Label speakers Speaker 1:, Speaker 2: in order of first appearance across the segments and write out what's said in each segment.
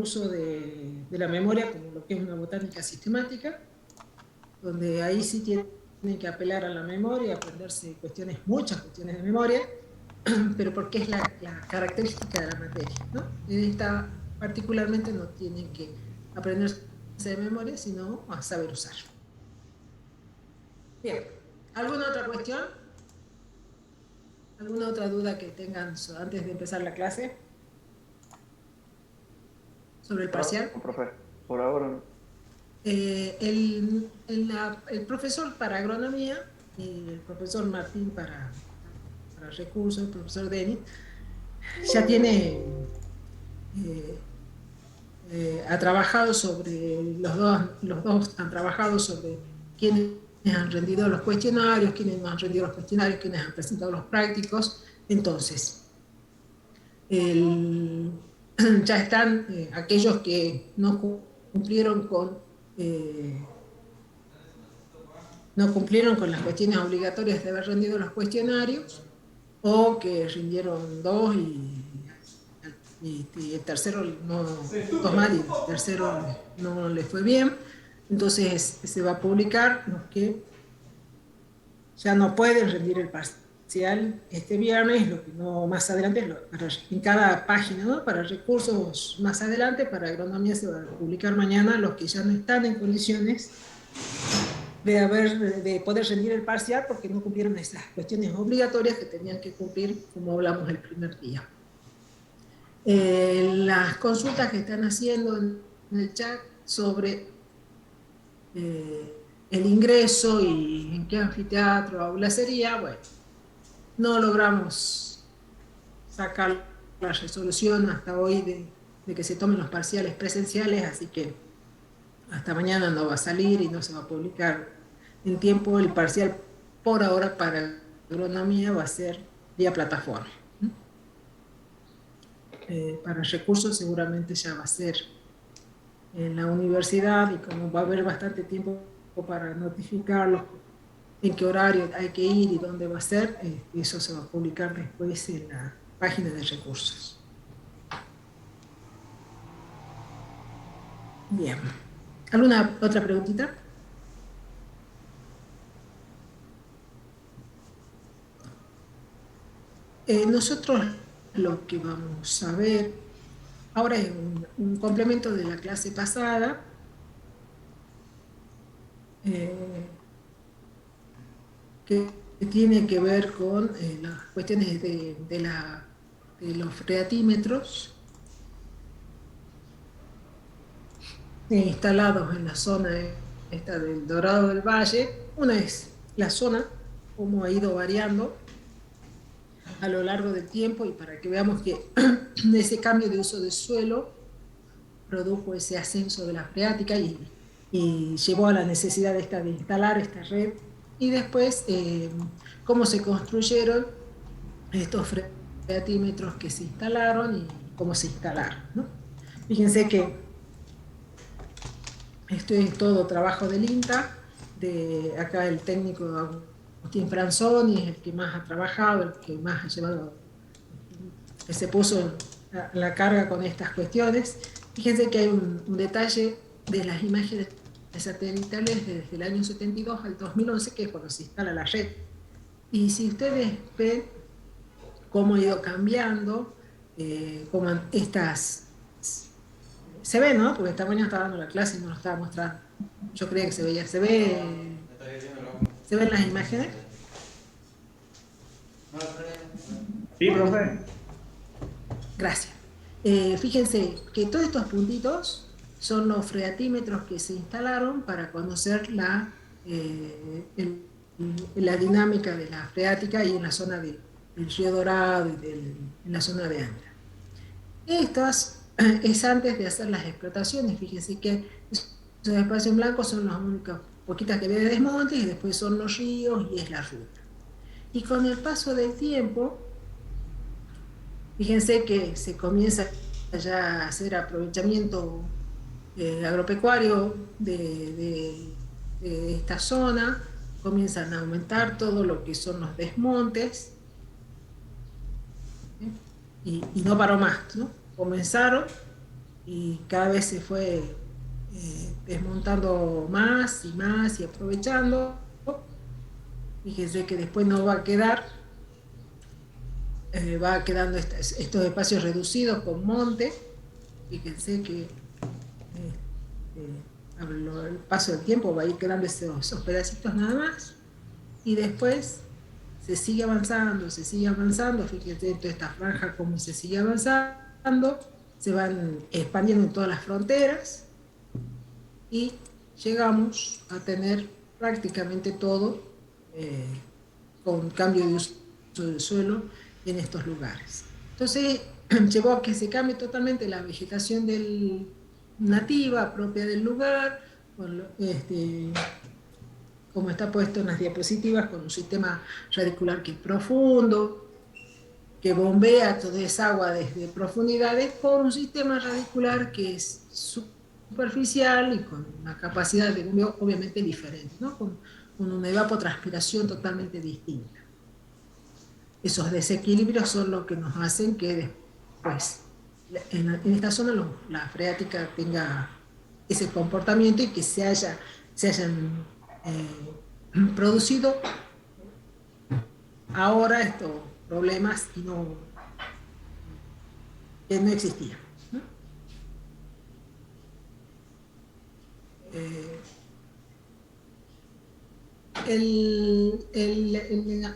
Speaker 1: uso de la memoria como lo que es una botánica sistemática, donde ahí sí tienen que apelar a la memoria, aprenderse muchas cuestiones de memoria, pero porque es la característica de la materia, ¿no? En esta particularmente no tienen que aprenderse de memoria, sino a saber usar. Bien, ¿alguna otra cuestión? ¿Alguna otra duda que tengan antes de empezar la clase sobre el parcial?
Speaker 2: No, profe, por ahora no.
Speaker 1: El profesor para agronomía y el profesor Martín para recursos, el profesor Denis, ya eh, ha trabajado sobre, los dos han trabajado sobre quiénes han rendido los cuestionarios, quiénes no han rendido los cuestionarios, quiénes han presentado los prácticos. Entonces, ya están aquellos que cumplieron con, eh, no cumplieron con las cuestiones obligatorias de haber rendido los cuestionarios, o que rindieron dos y el tercero dos mal y el tercero no le fue bien. Entonces se va a publicar los que ya no pueden rendir el parcial este viernes, lo que no más adelante, en cada página, ¿no? Para recursos más adelante, para agronomía se va a publicar mañana los que ya no están en condiciones de poder rendir el parcial porque no cumplieron esas cuestiones obligatorias que tenían que cumplir, como hablamos el primer día. Las consultas que están haciendo en el chat sobre el ingreso y en qué anfiteatro o aula sería, bueno, no logramos sacar la resolución hasta hoy de que se tomen los parciales presenciales, así que hasta mañana no va a salir y no se va a publicar en tiempo. El parcial por ahora para agronomía va a ser vía plataforma. Para recursos seguramente ya va a ser en la universidad, y como va a haber bastante tiempo para notificarlos en qué horario hay que ir y dónde va a ser, eso se va a publicar después en la página de recursos. Bien. ¿Alguna otra preguntita? Nosotros lo que vamos a ver ahora es un complemento de la clase pasada, que tiene que ver con las cuestiones de los freatímetros instalados en la zona esta del Dorado del Valle. Una es la zona, cómo ha ido variando a lo largo del tiempo, y para que veamos que ese cambio de uso de suelo produjo ese ascenso de la freática y llevó a la necesidad de instalar esta red, y después cómo se construyeron estos freatímetros que se instalaron y cómo se instalaron, ¿no? Fíjense que esto es todo trabajo del INTA, de acá el técnico Agustín Franzoni es el que más ha trabajado, el que más ha llevado, que se puso la carga con estas cuestiones. Fíjense que hay un detalle de las imágenes satelitales desde el año 72 al 2011, que es cuando se instala la red. Y si ustedes ven cómo ha ido cambiando, cómo estas... Se ve, ¿no? Porque esta mañana estaba dando la clase y no lo estaba mostrando. Yo creía que se veía. ¿Se ven las imágenes?
Speaker 2: Sí, profe.
Speaker 1: Gracias. Fíjense que todos estos puntitos son los freatímetros que se instalaron para conocer la dinámica de la freática y en la zona del río Dorado y en la zona de Angra. Estas es antes de hacer las explotaciones. Fíjense que esos espacios en blanco son las únicas poquitas que ve de desmontes, y después son los ríos y es la ruta. Y con el paso del tiempo, fíjense que se comienza ya a hacer aprovechamiento agropecuario de esta zona, comienzan a aumentar todo lo que son los desmontes, y no paró más, ¿no? Comenzaron y cada vez se fue desmontando más y más y aprovechando. Fíjense que después no va a quedar, va quedando estos espacios reducidos con monte. Fíjense que el paso del tiempo va a ir quedando esos pedacitos nada más, y después se sigue avanzando, fíjense en toda esta franja cómo se sigue avanzando, se van expandiendo en todas las fronteras, y llegamos a tener prácticamente todo eh, con cambio de uso del suelo en estos lugares. Entonces, llevó a que se cambie totalmente la vegetación nativa, propia del lugar, como está puesto en las diapositivas, con un sistema radicular que es profundo, que bombea toda esa agua desde profundidades, con un sistema radicular que es superficial y con una capacidad de bombeo obviamente diferente, ¿no? Con una evapotranspiración totalmente distinta. Esos desequilibrios son los que nos hacen que después, en esta zona, la freática tenga ese comportamiento y que se hayan producido ahora estos problemas que no existían, ¿no? Eh,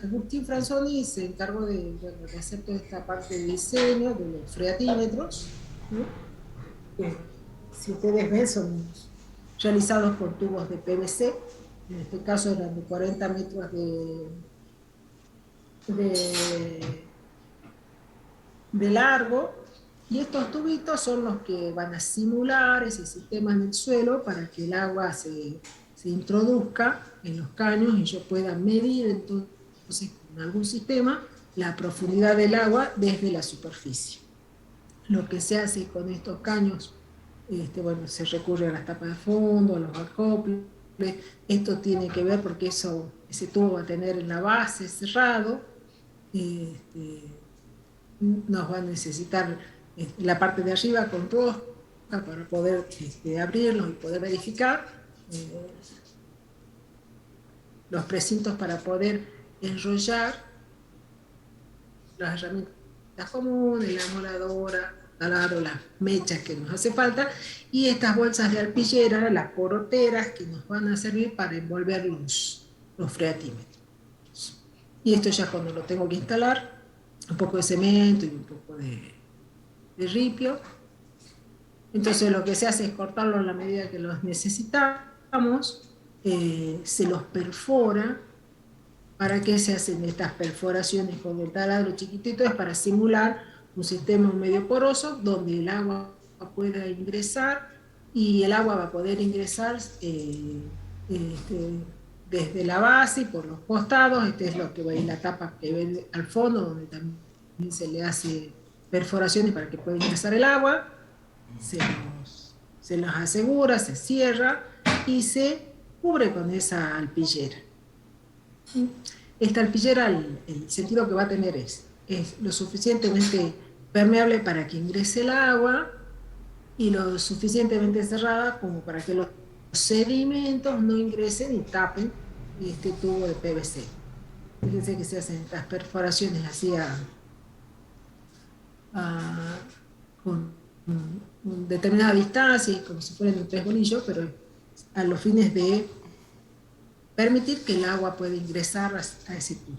Speaker 1: Agustín Franzoni se encargó de hacer toda esta parte de diseño de los freatímetros, ¿no? Que, si ustedes ven, son realizados por tubos de PVC, en este caso eran de 40 metros de, de largo, y estos tubitos son los que van a simular ese sistema en el suelo para que el agua se introduzca en los caños y yo pueda medir entonces con algún sistema la profundidad del agua desde la superficie. Lo que se hace con estos caños, bueno, se recurre a las tapas de fondo, a los acoples. Esto tiene que ver porque ese tubo va a tener en la base cerrado. Nos va a necesitar la parte de arriba con rosca para poder abrirlos y poder verificar los precintos para poder enrollar las herramientas comunes, la moladora, taladro, las mechas que nos hace falta, y estas bolsas de arpillera, las poroteras, que nos van a servir para envolver los freatímetros. Y esto ya cuando lo tengo que instalar, un poco de cemento y un poco de ripio. Entonces lo que se hace es cortarlo a la medida que los necesitamos, se los perfora. ¿Para qué se hacen estas perforaciones con el taladro chiquitito? Es para simular un sistema medio poroso donde el agua pueda ingresar, y el agua va a poder ingresar desde la base y por los costados. Este es lo que va en la tapa que ven al fondo, donde también se le hace perforaciones para que pueda ingresar el agua. Se los asegura, se cierra y se cubre con esa alpillera. Esta alpillera, el sentido que va a tener es lo suficientemente permeable para que ingrese el agua y lo suficientemente cerrada como para que los sedimentos no ingresen y tapen este tubo de PVC. Fíjense que se hacen estas perforaciones así con determinada distancia, como si fueran de 3 bolillos, pero a los fines de permitir que el agua pueda ingresar a ese tubo.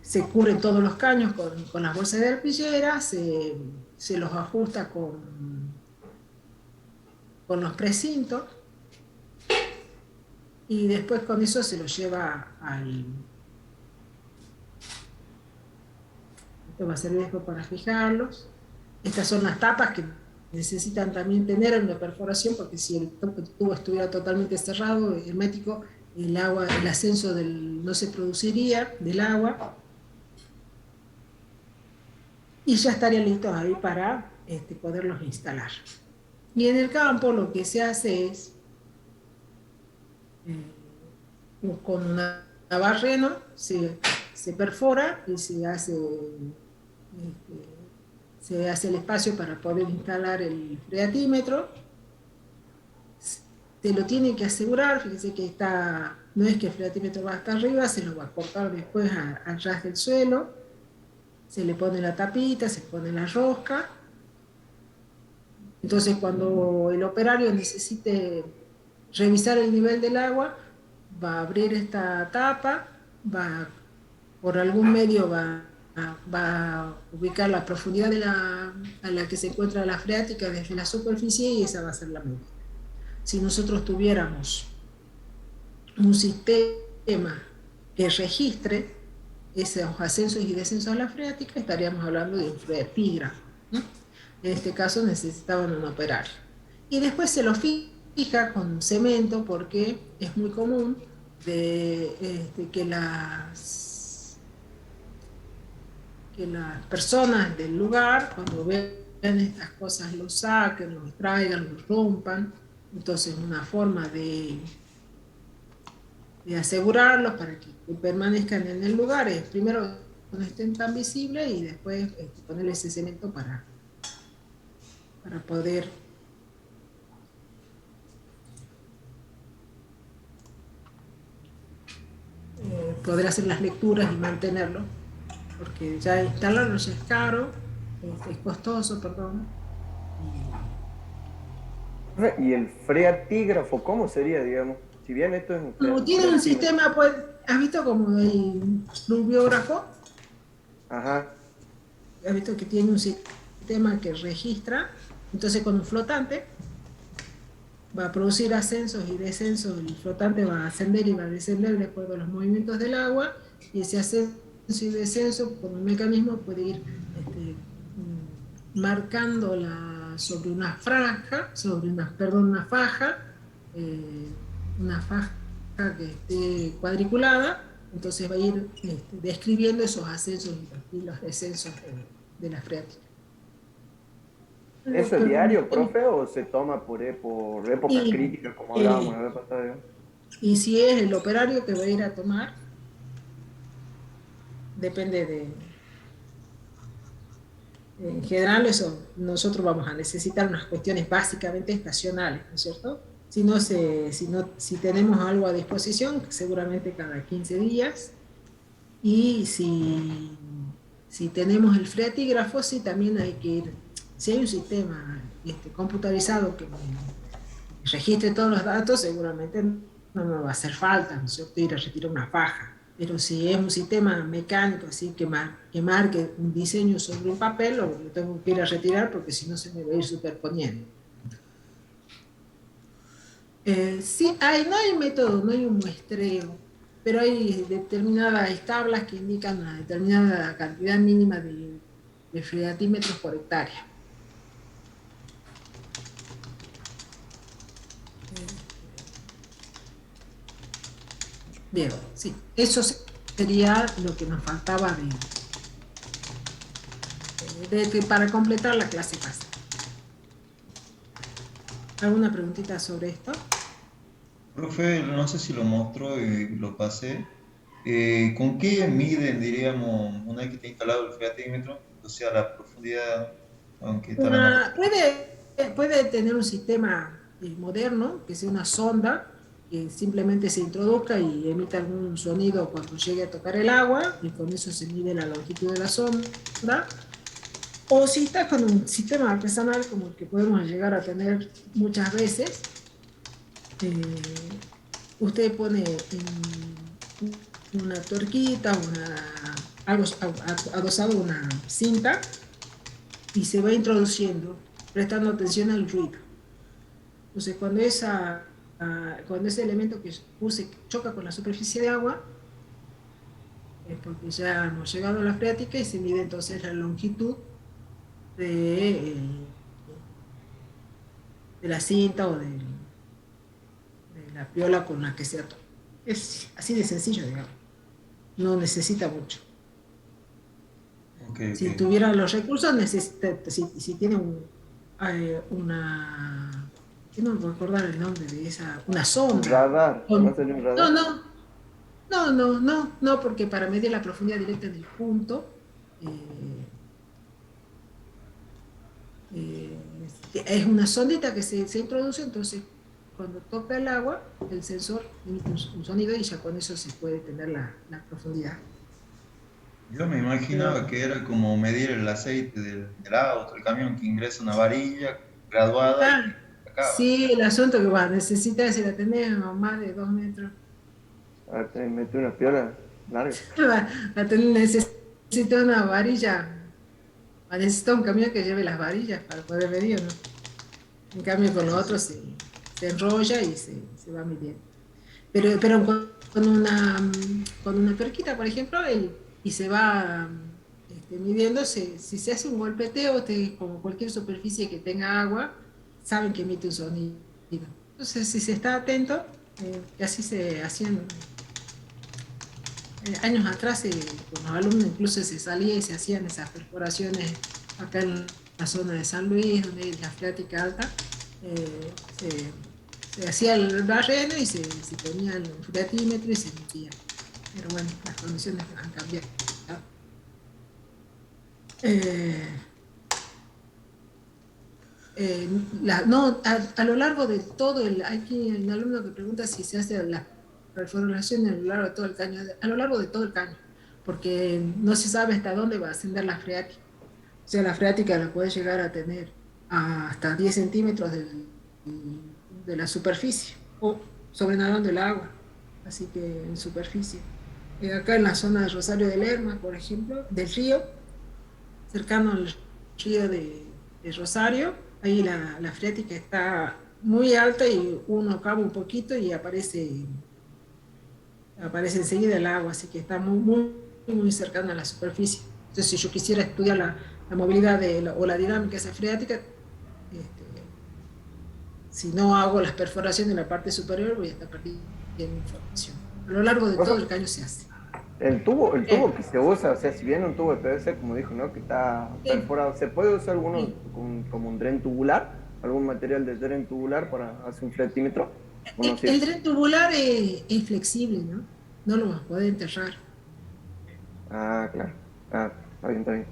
Speaker 1: Se cubren todos los caños con las bolsas de arpillera, se los ajusta con los precintos, y después con eso se los lleva esto va a servir después para fijarlos. Estas son las tapas que necesitan también tener una perforación, porque si el tubo estuviera totalmente cerrado, hermético, el ascenso no se produciría del agua, y ya estarían listos ahí para poderlos instalar. Y en el campo lo que se hace es, con una barreno, se perfora y se hace se hace el espacio para poder instalar el freatímetro. Se lo tiene que asegurar, fíjense que está, no es que el freatímetro va hasta arriba, se lo va a cortar después al ras del suelo, se le pone la tapita, se pone la rosca. Entonces cuando el operario necesite revisar el nivel del agua, va a abrir esta tapa, por algún medio va a ubicar la profundidad a la que se encuentra la freática desde la superficie y esa va a ser la medida. Si nosotros tuviéramos un sistema que registre esos ascensos y descensos a la freática, estaríamos hablando de un freatígrafo, ¿no? En este caso necesitaban un operario. Y después se lo fija con cemento porque es muy común que las personas del lugar, cuando vean estas cosas, los saquen, los traigan, los rompan. Entonces, una forma de asegurarlos para que permanezcan en el lugar es primero que no estén tan visibles y después ponerle ese cemento para poder hacer las lecturas y mantenerlo, porque ya instalarlo ya es caro, es costoso, perdón.
Speaker 2: ¿Y el freatígrafo cómo sería, digamos? Si bien esto es un
Speaker 1: Como tiene un sistema, pues, ¿has visto como el pluviógrafo?
Speaker 2: Ajá.
Speaker 1: ¿Has visto que tiene un sistema que registra? Entonces con un flotante va a producir ascensos y descensos, el flotante va a ascender y va a descender de acuerdo a los movimientos del agua, y ese ascenso y descenso con un mecanismo puede ir marcando sobre una franja, una faja, una faja que esté cuadriculada, entonces va a ir describiendo esos ascensos y los descensos de la freática.
Speaker 2: ¿Eso es diario, profe, o se toma por épocas críticas, como hablábamos la vez pasada?
Speaker 1: Y si es el operario que va a ir a tomar, depende de... En general, eso, nosotros vamos a necesitar unas cuestiones básicamente estacionales, ¿no es cierto? Si tenemos algo a disposición, seguramente cada 15 días, y si tenemos el freatígrafo, sí, también hay que ir, si hay un sistema computarizado que registre todos los datos, seguramente no me va a hacer falta, ¿no es cierto?, ir a retirar una faja. Pero si es un sistema mecánico, así que marque un diseño sobre un papel, lo tengo que ir a retirar porque si no se me va a ir superponiendo. Sí, no hay método, no hay un muestreo, pero hay determinadas tablas que indican una determinada cantidad mínima de freatímetros por hectárea. Bien, sí, eso sería lo que nos faltaba para completar la clase pasada. ¿Alguna preguntita sobre esto?
Speaker 3: Profe, no sé si lo mostró y lo pasé. ¿Con qué miden, diríamos, una vez que está instalado el freatímetro? O sea, la profundidad, aunque está la norma.
Speaker 1: Puede tener un sistema moderno, que sea una sonda, que simplemente se introduzca y emita algún sonido cuando llegue a tocar el agua, y con eso se mide la longitud de la sonda. O si está con un sistema artesanal como el que podemos llegar a tener muchas veces, usted pone una tuerquita, algo adosado, una cinta, y se va introduciendo, prestando atención al ruido. Entonces, cuando ese elemento que puse choca con la superficie de agua, es porque ya hemos llegado a la freática y se mide entonces la longitud de la cinta o de la piola con la que se ató. Es así de sencillo, digamos. No necesita mucho.
Speaker 3: Okay.
Speaker 1: Si tuviera los recursos, si tiene una... no me puedo acordar el nombre de esa... Una sonda.
Speaker 2: Radar. ¿No sería un radar?
Speaker 1: No, porque para medir la profundidad directa del punto, Eh, es una sondita que se introduce, entonces cuando toca el agua, el sensor emite un sonido y ya con eso se puede tener la profundidad.
Speaker 3: Yo me
Speaker 1: Pero,
Speaker 3: imaginaba que era como medir el aceite del auto, el camión que ingresa una varilla graduada y
Speaker 1: ah,
Speaker 3: acaba.
Speaker 1: sí, el asunto que va, necesitas, si la tenés a más de 2 metros,
Speaker 2: A ver, te metí una piola larga.
Speaker 1: necesita una varilla, necesita un camión que lleve las varillas para poder medir, ¿no? En cambio con lo
Speaker 3: Sí,
Speaker 1: otro
Speaker 3: sí.
Speaker 1: se enrolla y se va midiendo. Pero con una tuerquita, por ejemplo, y se va midiendo, si se hace un golpeteo, como cualquier superficie que tenga agua, saben que emite un sonido. Entonces, si se está atento, y así se hacían años atrás, con los alumnos incluso se salía y se hacían esas perforaciones acá en la zona de San Luis, donde hay la freática alta, eh, se hacía el barreno y se ponía el freatímetro y se metía. Pero bueno, las condiciones han cambiado. Eh, no, a lo largo de todo hay un alumno que pregunta si se hace la perforación a lo largo de todo el caño, a lo largo de todo el caño, porque no se sabe hasta dónde va a ascender la freática. O sea, la freática la puede llegar a tener hasta 10 centímetros de la superficie, o sobrenadando el agua, así que en superficie. Acá en la zona de Rosario de Lerma, por ejemplo, del río, cercano al río de Rosario, ahí la freática está muy alta y uno cava un poquito y aparece enseguida el agua, así que está muy cercana a la superficie. Entonces, si yo quisiera estudiar la movilidad o la dinámica de esa freática, si no hago las perforaciones en la parte superior, voy a estar perdiendo información. A lo largo de todo el caño se hace.
Speaker 2: El tubo que se usa, o sea, si viene un tubo de PVC, como dijo, ¿no? Que está
Speaker 1: Sí,
Speaker 2: perforado, ¿se puede usar alguno
Speaker 1: sí.
Speaker 2: como un dren tubular? ¿Algún material de dren tubular para hacer un fretímetro? ¿O no
Speaker 1: El
Speaker 2: sirve?
Speaker 1: dren tubular es flexible, ¿no? No lo vas a poder enterrar.
Speaker 2: Ah, claro. Ah, está bien, está bien.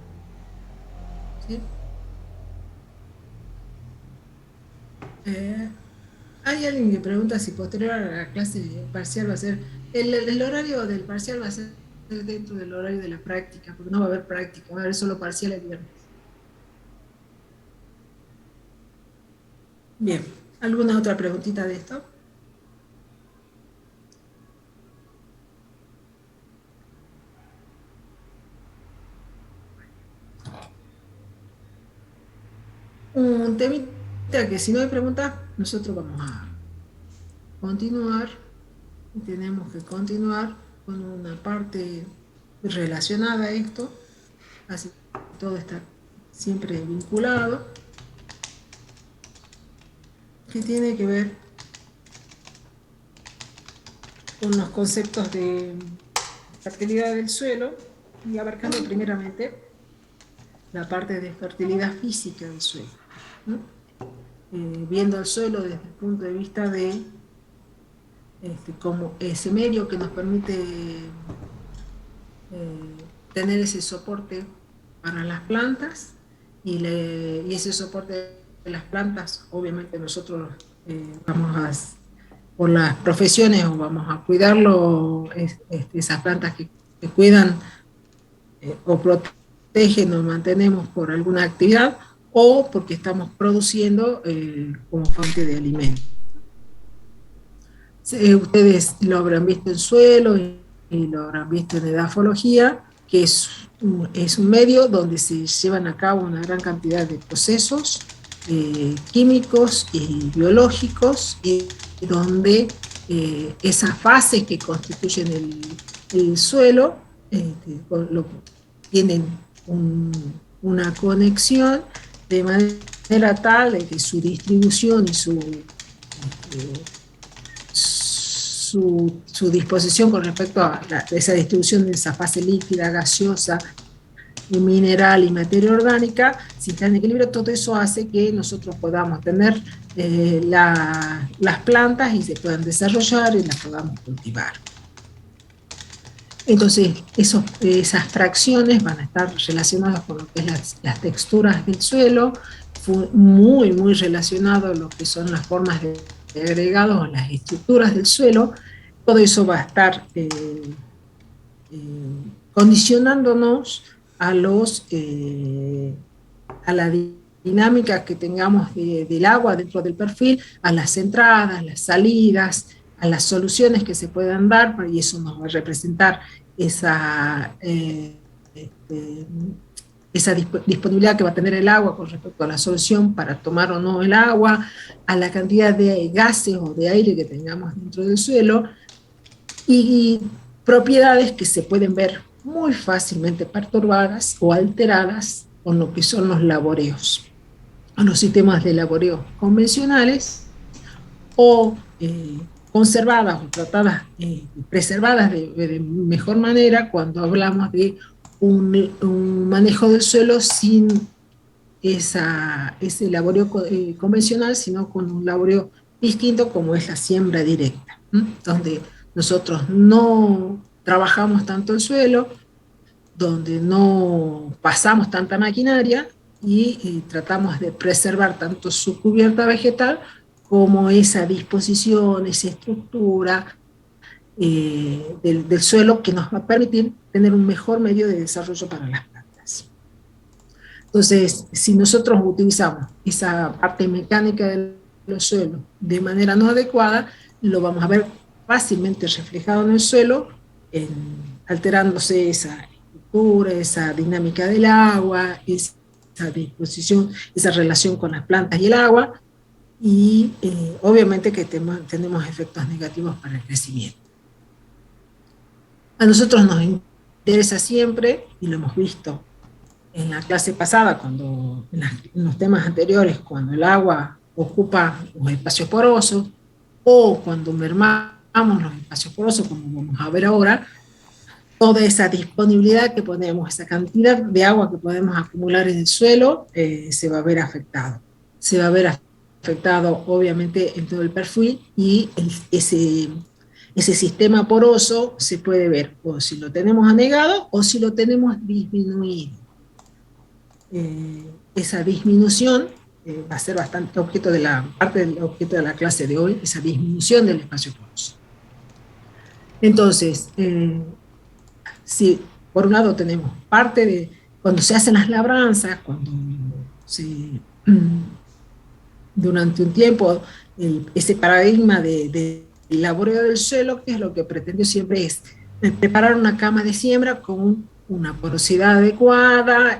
Speaker 1: ¿Sí? Eh, Hay alguien que pregunta si posterior a la clase parcial va a ser, el horario del parcial va a ser dentro del horario de la práctica, porque no va a haber práctica, va a haber solo parcial el viernes. Bien, ¿alguna otra preguntita de esto? Un temita que si no hay preguntas, nosotros vamos a continuar. Tenemos que continuar con una parte relacionada a esto, así que todo está siempre vinculado, que tiene que ver con los conceptos de fertilidad del suelo y abarcando primeramente la parte de fertilidad física del suelo, ¿no? Viendo el suelo desde el punto de vista de como ese medio que nos permite tener ese soporte para las plantas y ese soporte de las plantas, obviamente nosotros vamos a, por las profesiones, o vamos a cuidarlo, esas plantas que cuidan o protegen o mantenemos por alguna actividad, o porque estamos produciendo como fuente de alimento. Ustedes lo habrán visto en suelo y lo habrán visto en edafología, que es un medio donde se llevan a cabo una gran cantidad de procesos químicos y biológicos, y donde esas fases que constituyen el suelo tienen una conexión de manera tal de que su distribución y su disposición con respecto a esa distribución de esa fase líquida, gaseosa, y mineral y materia orgánica, si está en equilibrio, todo eso hace que nosotros podamos tener las plantas y se puedan desarrollar y las podamos cultivar. Entonces, esas fracciones van a estar relacionadas con lo que es las texturas del suelo, muy relacionado a lo que son las formas de agregados o las estructuras del suelo. Todo eso va a estar condicionándonos a la dinámica que tengamos del agua dentro del perfil, a las entradas, las salidas, a las soluciones que se puedan dar, y eso nos va a representar esa disponibilidad que va a tener el agua con respecto a la solución para tomar o no el agua, a la cantidad de gases o de aire que tengamos dentro del suelo, y propiedades que se pueden ver muy fácilmente perturbadas o alteradas con lo que son los laboreos, o los sistemas de laboreo convencionales, o conservadas o tratadas, preservadas de mejor manera cuando hablamos de un manejo del suelo sin ese laboreo convencional, sino con un laboreo distinto como es la siembra directa, donde nosotros no trabajamos tanto el suelo, donde no pasamos tanta maquinaria y tratamos de preservar tanto su cubierta vegetal como esa disposición, esa estructura del suelo que nos va a permitir tener un mejor medio de desarrollo para las plantas. Entonces, si nosotros utilizamos esa parte mecánica de los suelos de manera no adecuada, lo vamos a ver fácilmente reflejado en el suelo, alterándose esa estructura, esa dinámica del agua, esa disposición, esa relación con las plantas y el agua, y obviamente que tenemos efectos negativos para el crecimiento. A nosotros nos interesa siempre, y lo hemos visto en la clase pasada, en los temas anteriores, cuando el agua ocupa los espacios porosos, o cuando mermamos los espacios porosos, como vamos a ver ahora, toda esa disponibilidad que ponemos, esa cantidad de agua que podemos acumular en el suelo, se va a ver afectado. Se va a ver afectado obviamente en todo el perfil, y ese sistema poroso se puede ver o si lo tenemos anegado o si lo tenemos disminuido. Esa disminución va a ser bastante parte del objeto de la clase de hoy, esa disminución del espacio poroso. Entonces, si por un lado tenemos parte de cuando se hacen las labranzas, cuando durante un tiempo ese paradigma de laboreo del suelo, que es lo que pretendió siempre, es preparar una cama de siembra con una porosidad adecuada,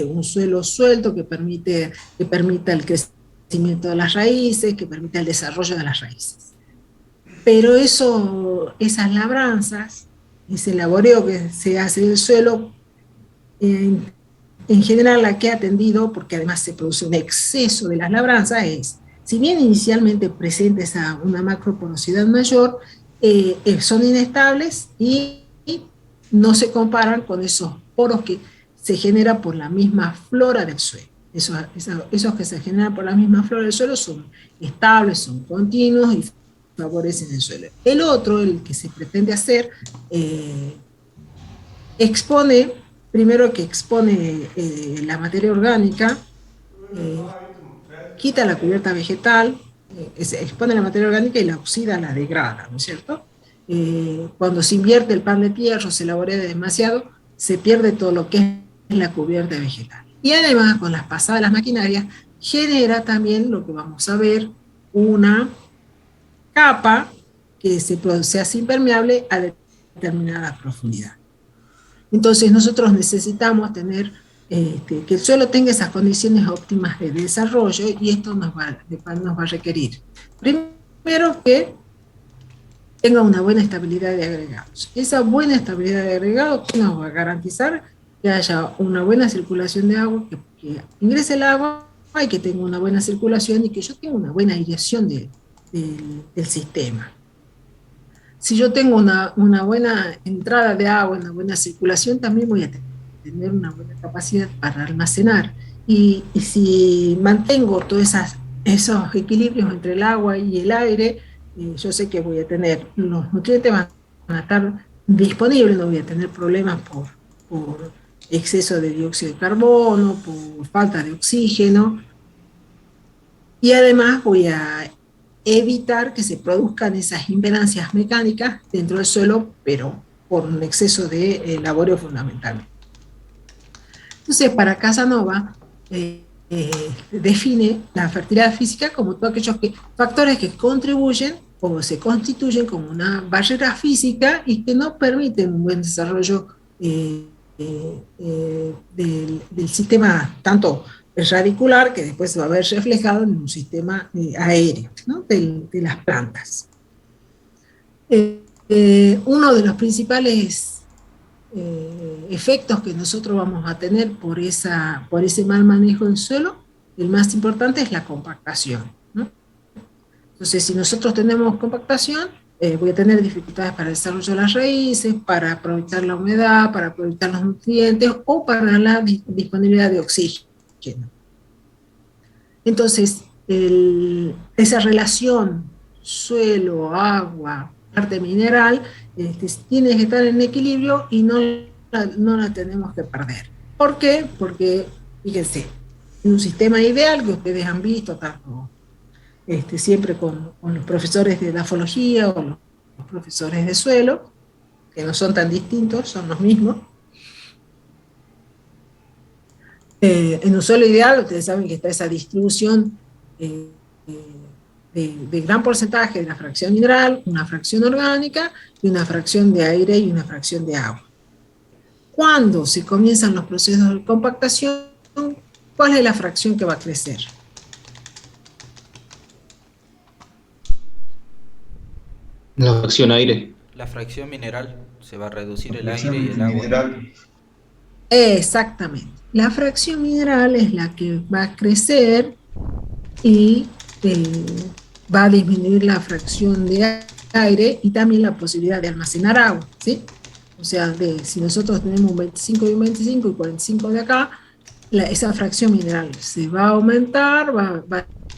Speaker 1: un suelo suelto que permita el crecimiento de las raíces, que permita el desarrollo de las raíces. Pero esas labranzas, ese laboreo que se hace del suelo, en general la que ha atendido, porque además se produce un exceso de las labranzas, es, si bien inicialmente presenta una macroporosidad mayor, son inestables y no se comparan con esos poros que se generan por la misma flora del suelo. Esos que se generan por la misma flora del suelo son estables, son continuos y favorecen el suelo. El otro, el que se pretende hacer, primero que expone la materia orgánica, quita la cubierta vegetal, expone la materia orgánica y la oxida, la degrada, ¿no es cierto? Cuando se invierte el pan de tierra, se laborea demasiado, se pierde todo lo que es la cubierta vegetal. Y además, con las pasadas de las maquinarias, genera también lo que vamos a ver, una capa que se hace impermeable a determinada profundidad. Entonces nosotros necesitamos tener que el suelo tenga esas condiciones óptimas de desarrollo, y esto nos va a requerir primero que tenga una buena estabilidad de agregados. Esa buena estabilidad de agregados nos va a garantizar que haya una buena circulación de agua, que ingrese el agua y que tenga una buena circulación y que yo tenga una buena aireación del sistema. Si yo tengo una buena entrada de agua, una buena circulación, también voy a tener una buena capacidad para almacenar. Y si mantengo todos esos equilibrios entre el agua y el aire, yo sé que voy a tener, los nutrientes van a estar disponibles, no voy a tener problemas por exceso de dióxido de carbono, por falta de oxígeno, y además voy a evitar que se produzcan esas impedancias mecánicas dentro del suelo, pero por un exceso de laboreo fundamentalmente. Entonces, para Casanova, define la fertilidad física como todos aquellos factores que contribuyen o se constituyen como una barrera física y que no permiten un buen desarrollo del sistema, tanto radicular, que después se va a ver reflejado en un sistema aéreo, ¿no? de las plantas. Uno de los principales efectos que nosotros vamos a tener por ese mal manejo del suelo, el más importante es la compactación, ¿no? Entonces, si nosotros tenemos compactación, voy a tener dificultades para el desarrollo de las raíces, para aprovechar la humedad, para aprovechar los nutrientes o para la disponibilidad de oxígeno. Entonces, esa relación suelo, agua, parte mineral, tiene que estar en equilibrio y no la tenemos que perder. ¿Por qué? Porque, fíjense, en un sistema ideal que ustedes han visto, tanto siempre con los profesores de edafología o los profesores de suelo, que no son tan distintos, son los mismos. En un suelo ideal, ustedes saben que está esa distribución de gran porcentaje de la fracción mineral, una fracción orgánica, y una fracción de aire y una fracción de agua. Cuando se comienzan los procesos de compactación, ¿cuál es la fracción que va a crecer?
Speaker 4: La fracción aire.
Speaker 5: La fracción mineral, se va a reducir
Speaker 3: La
Speaker 5: el
Speaker 3: fracción
Speaker 5: aire y el agua.
Speaker 3: mineral.
Speaker 1: Exactamente. La fracción mineral es la que va a crecer y va a disminuir la fracción de aire y también la posibilidad de almacenar agua, ¿sí? O sea, si nosotros tenemos un 25 y un 25 y 45 de acá, esa fracción mineral se va a aumentar, va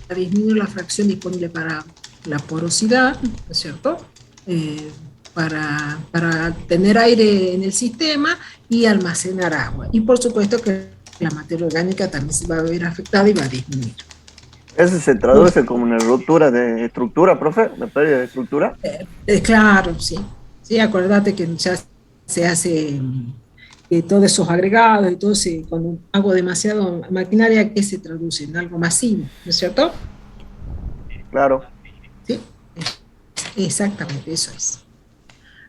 Speaker 1: a disminuir la fracción disponible para la porosidad, ¿no es cierto? Para tener aire en el sistema y almacenar agua. Y por supuesto que la materia orgánica también se va a ver afectada y va a disminuir.
Speaker 2: ¿Eso se traduce como una ruptura de estructura, profe? ¿La pérdida de estructura?
Speaker 1: Claro, sí. Sí, acuérdate que ya se hace todos esos agregados y todo, cuando hago demasiado maquinaria, ¿qué se traduce? En algo masivo, ¿no es cierto?
Speaker 2: Claro.
Speaker 1: Sí, exactamente, eso es.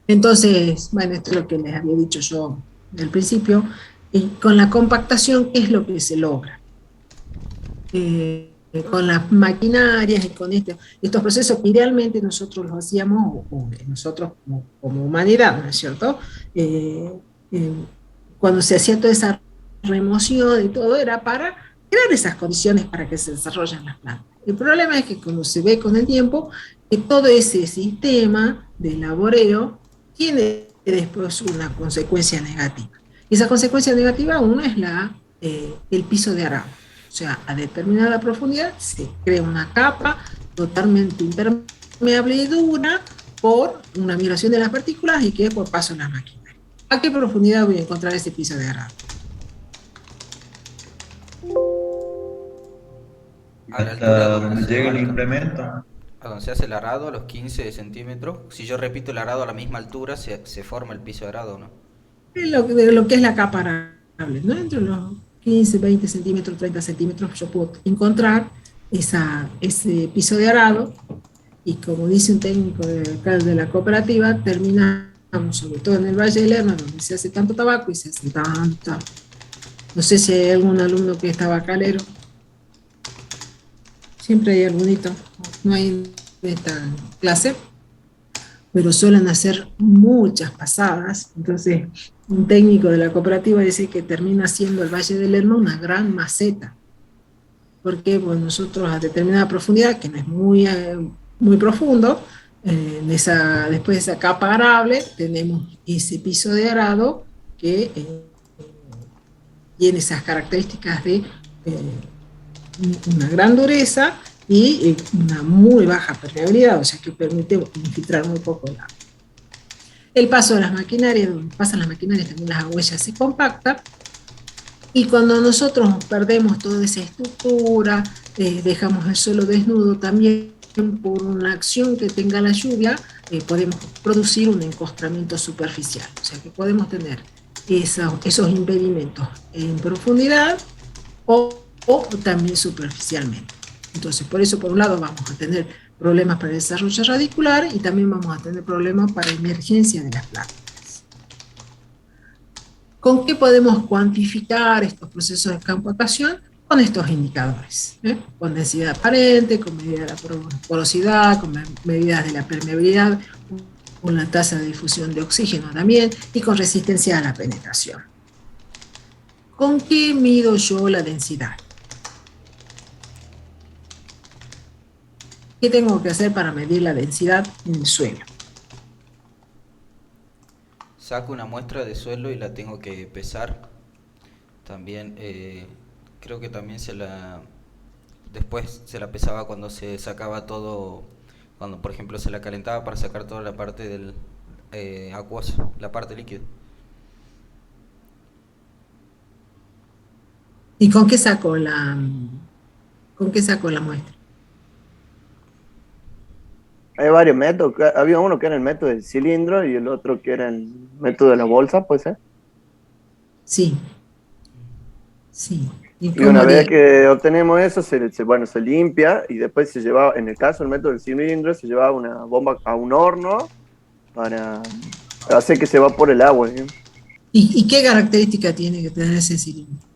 Speaker 1: Entonces, bueno, esto es lo que les había dicho yo al principio. Y con la compactación, ¿qué es lo que se logra? Con las maquinarias y con estos procesos que idealmente nosotros los hacíamos, o nosotros como humanidad, ¿no es cierto? Cuando se hacía toda esa remoción y todo, era para crear esas condiciones para que se desarrollen las plantas. El problema es que cuando se ve con el tiempo, que todo ese sistema de laboreo tiene después una consecuencia negativa. Y esa consecuencia negativa, uno es el piso de arado. O sea, a determinada profundidad se crea una capa totalmente impermeable y dura por una migración de las partículas y que por paso en las máquinas. ¿A qué profundidad voy a encontrar ese piso de arado?
Speaker 5: A la
Speaker 3: Hasta
Speaker 5: altura
Speaker 3: donde
Speaker 5: se
Speaker 3: llega el
Speaker 5: marca.
Speaker 3: implemento.
Speaker 5: A donde se hace el arado, a los 15 centímetros. Si yo repito el arado a la misma altura, se forma el piso de arado, ¿no?
Speaker 1: De lo que es la capa arable, ¿no? Entre los 15, 20 centímetros, 30 centímetros, yo puedo encontrar ese piso de arado, y como dice un técnico de la cooperativa, terminamos, sobre todo en el Valle del Lerma, donde se hace tanto tabaco y se hace tanta. No sé si hay algún alumno que es tabacalero. Siempre hay algunito, no hay en esta clase, pero suelen hacer muchas pasadas. Entonces, un técnico de la cooperativa dice que termina siendo el Valle del Lerma una gran maceta. Porque pues, nosotros a determinada profundidad, que no es muy profundo, después de esa capa arable, tenemos ese piso de arado que tiene esas características de una gran dureza y una muy baja permeabilidad, o sea que permite infiltrar muy poco el agua. El paso de las maquinarias, donde pasan las maquinarias, también las huellas se compacta, Y cuando nosotros perdemos toda esa estructura, dejamos el suelo desnudo, también por una acción que tenga la lluvia, podemos producir un encostramiento superficial. O sea que podemos tener esos impedimentos en profundidad o también superficialmente. Entonces, por eso, por un lado, vamos a tener problemas para el desarrollo radicular y también vamos a tener problemas para emergencia de las plantas. ¿Con qué podemos cuantificar estos procesos de campo-acción? Con estos indicadores, con densidad aparente, con medida de la porosidad, con medidas de la permeabilidad, con la tasa de difusión de oxígeno también, y con resistencia a la penetración. ¿Con qué mido yo la densidad? ¿Qué tengo que hacer para medir la densidad en el suelo?
Speaker 5: Saco una muestra de suelo y la tengo que pesar. También creo que también después se la pesaba cuando se sacaba todo, cuando por ejemplo se la calentaba para sacar toda la parte del acuoso, la parte líquida.
Speaker 1: ¿Y con qué saco la muestra?
Speaker 2: Hay varios métodos. Había uno que era el método del cilindro y el otro que era el método de la bolsa, pues, ¿eh?
Speaker 1: Sí. Sí.
Speaker 2: Y una vez que obtenemos eso, se limpia y después se llevaba, en el caso del método del cilindro, se llevaba una bomba a un horno para hacer que se evapore el agua, ¿eh?
Speaker 1: ¿Y qué característica tiene que tener ese cilindro?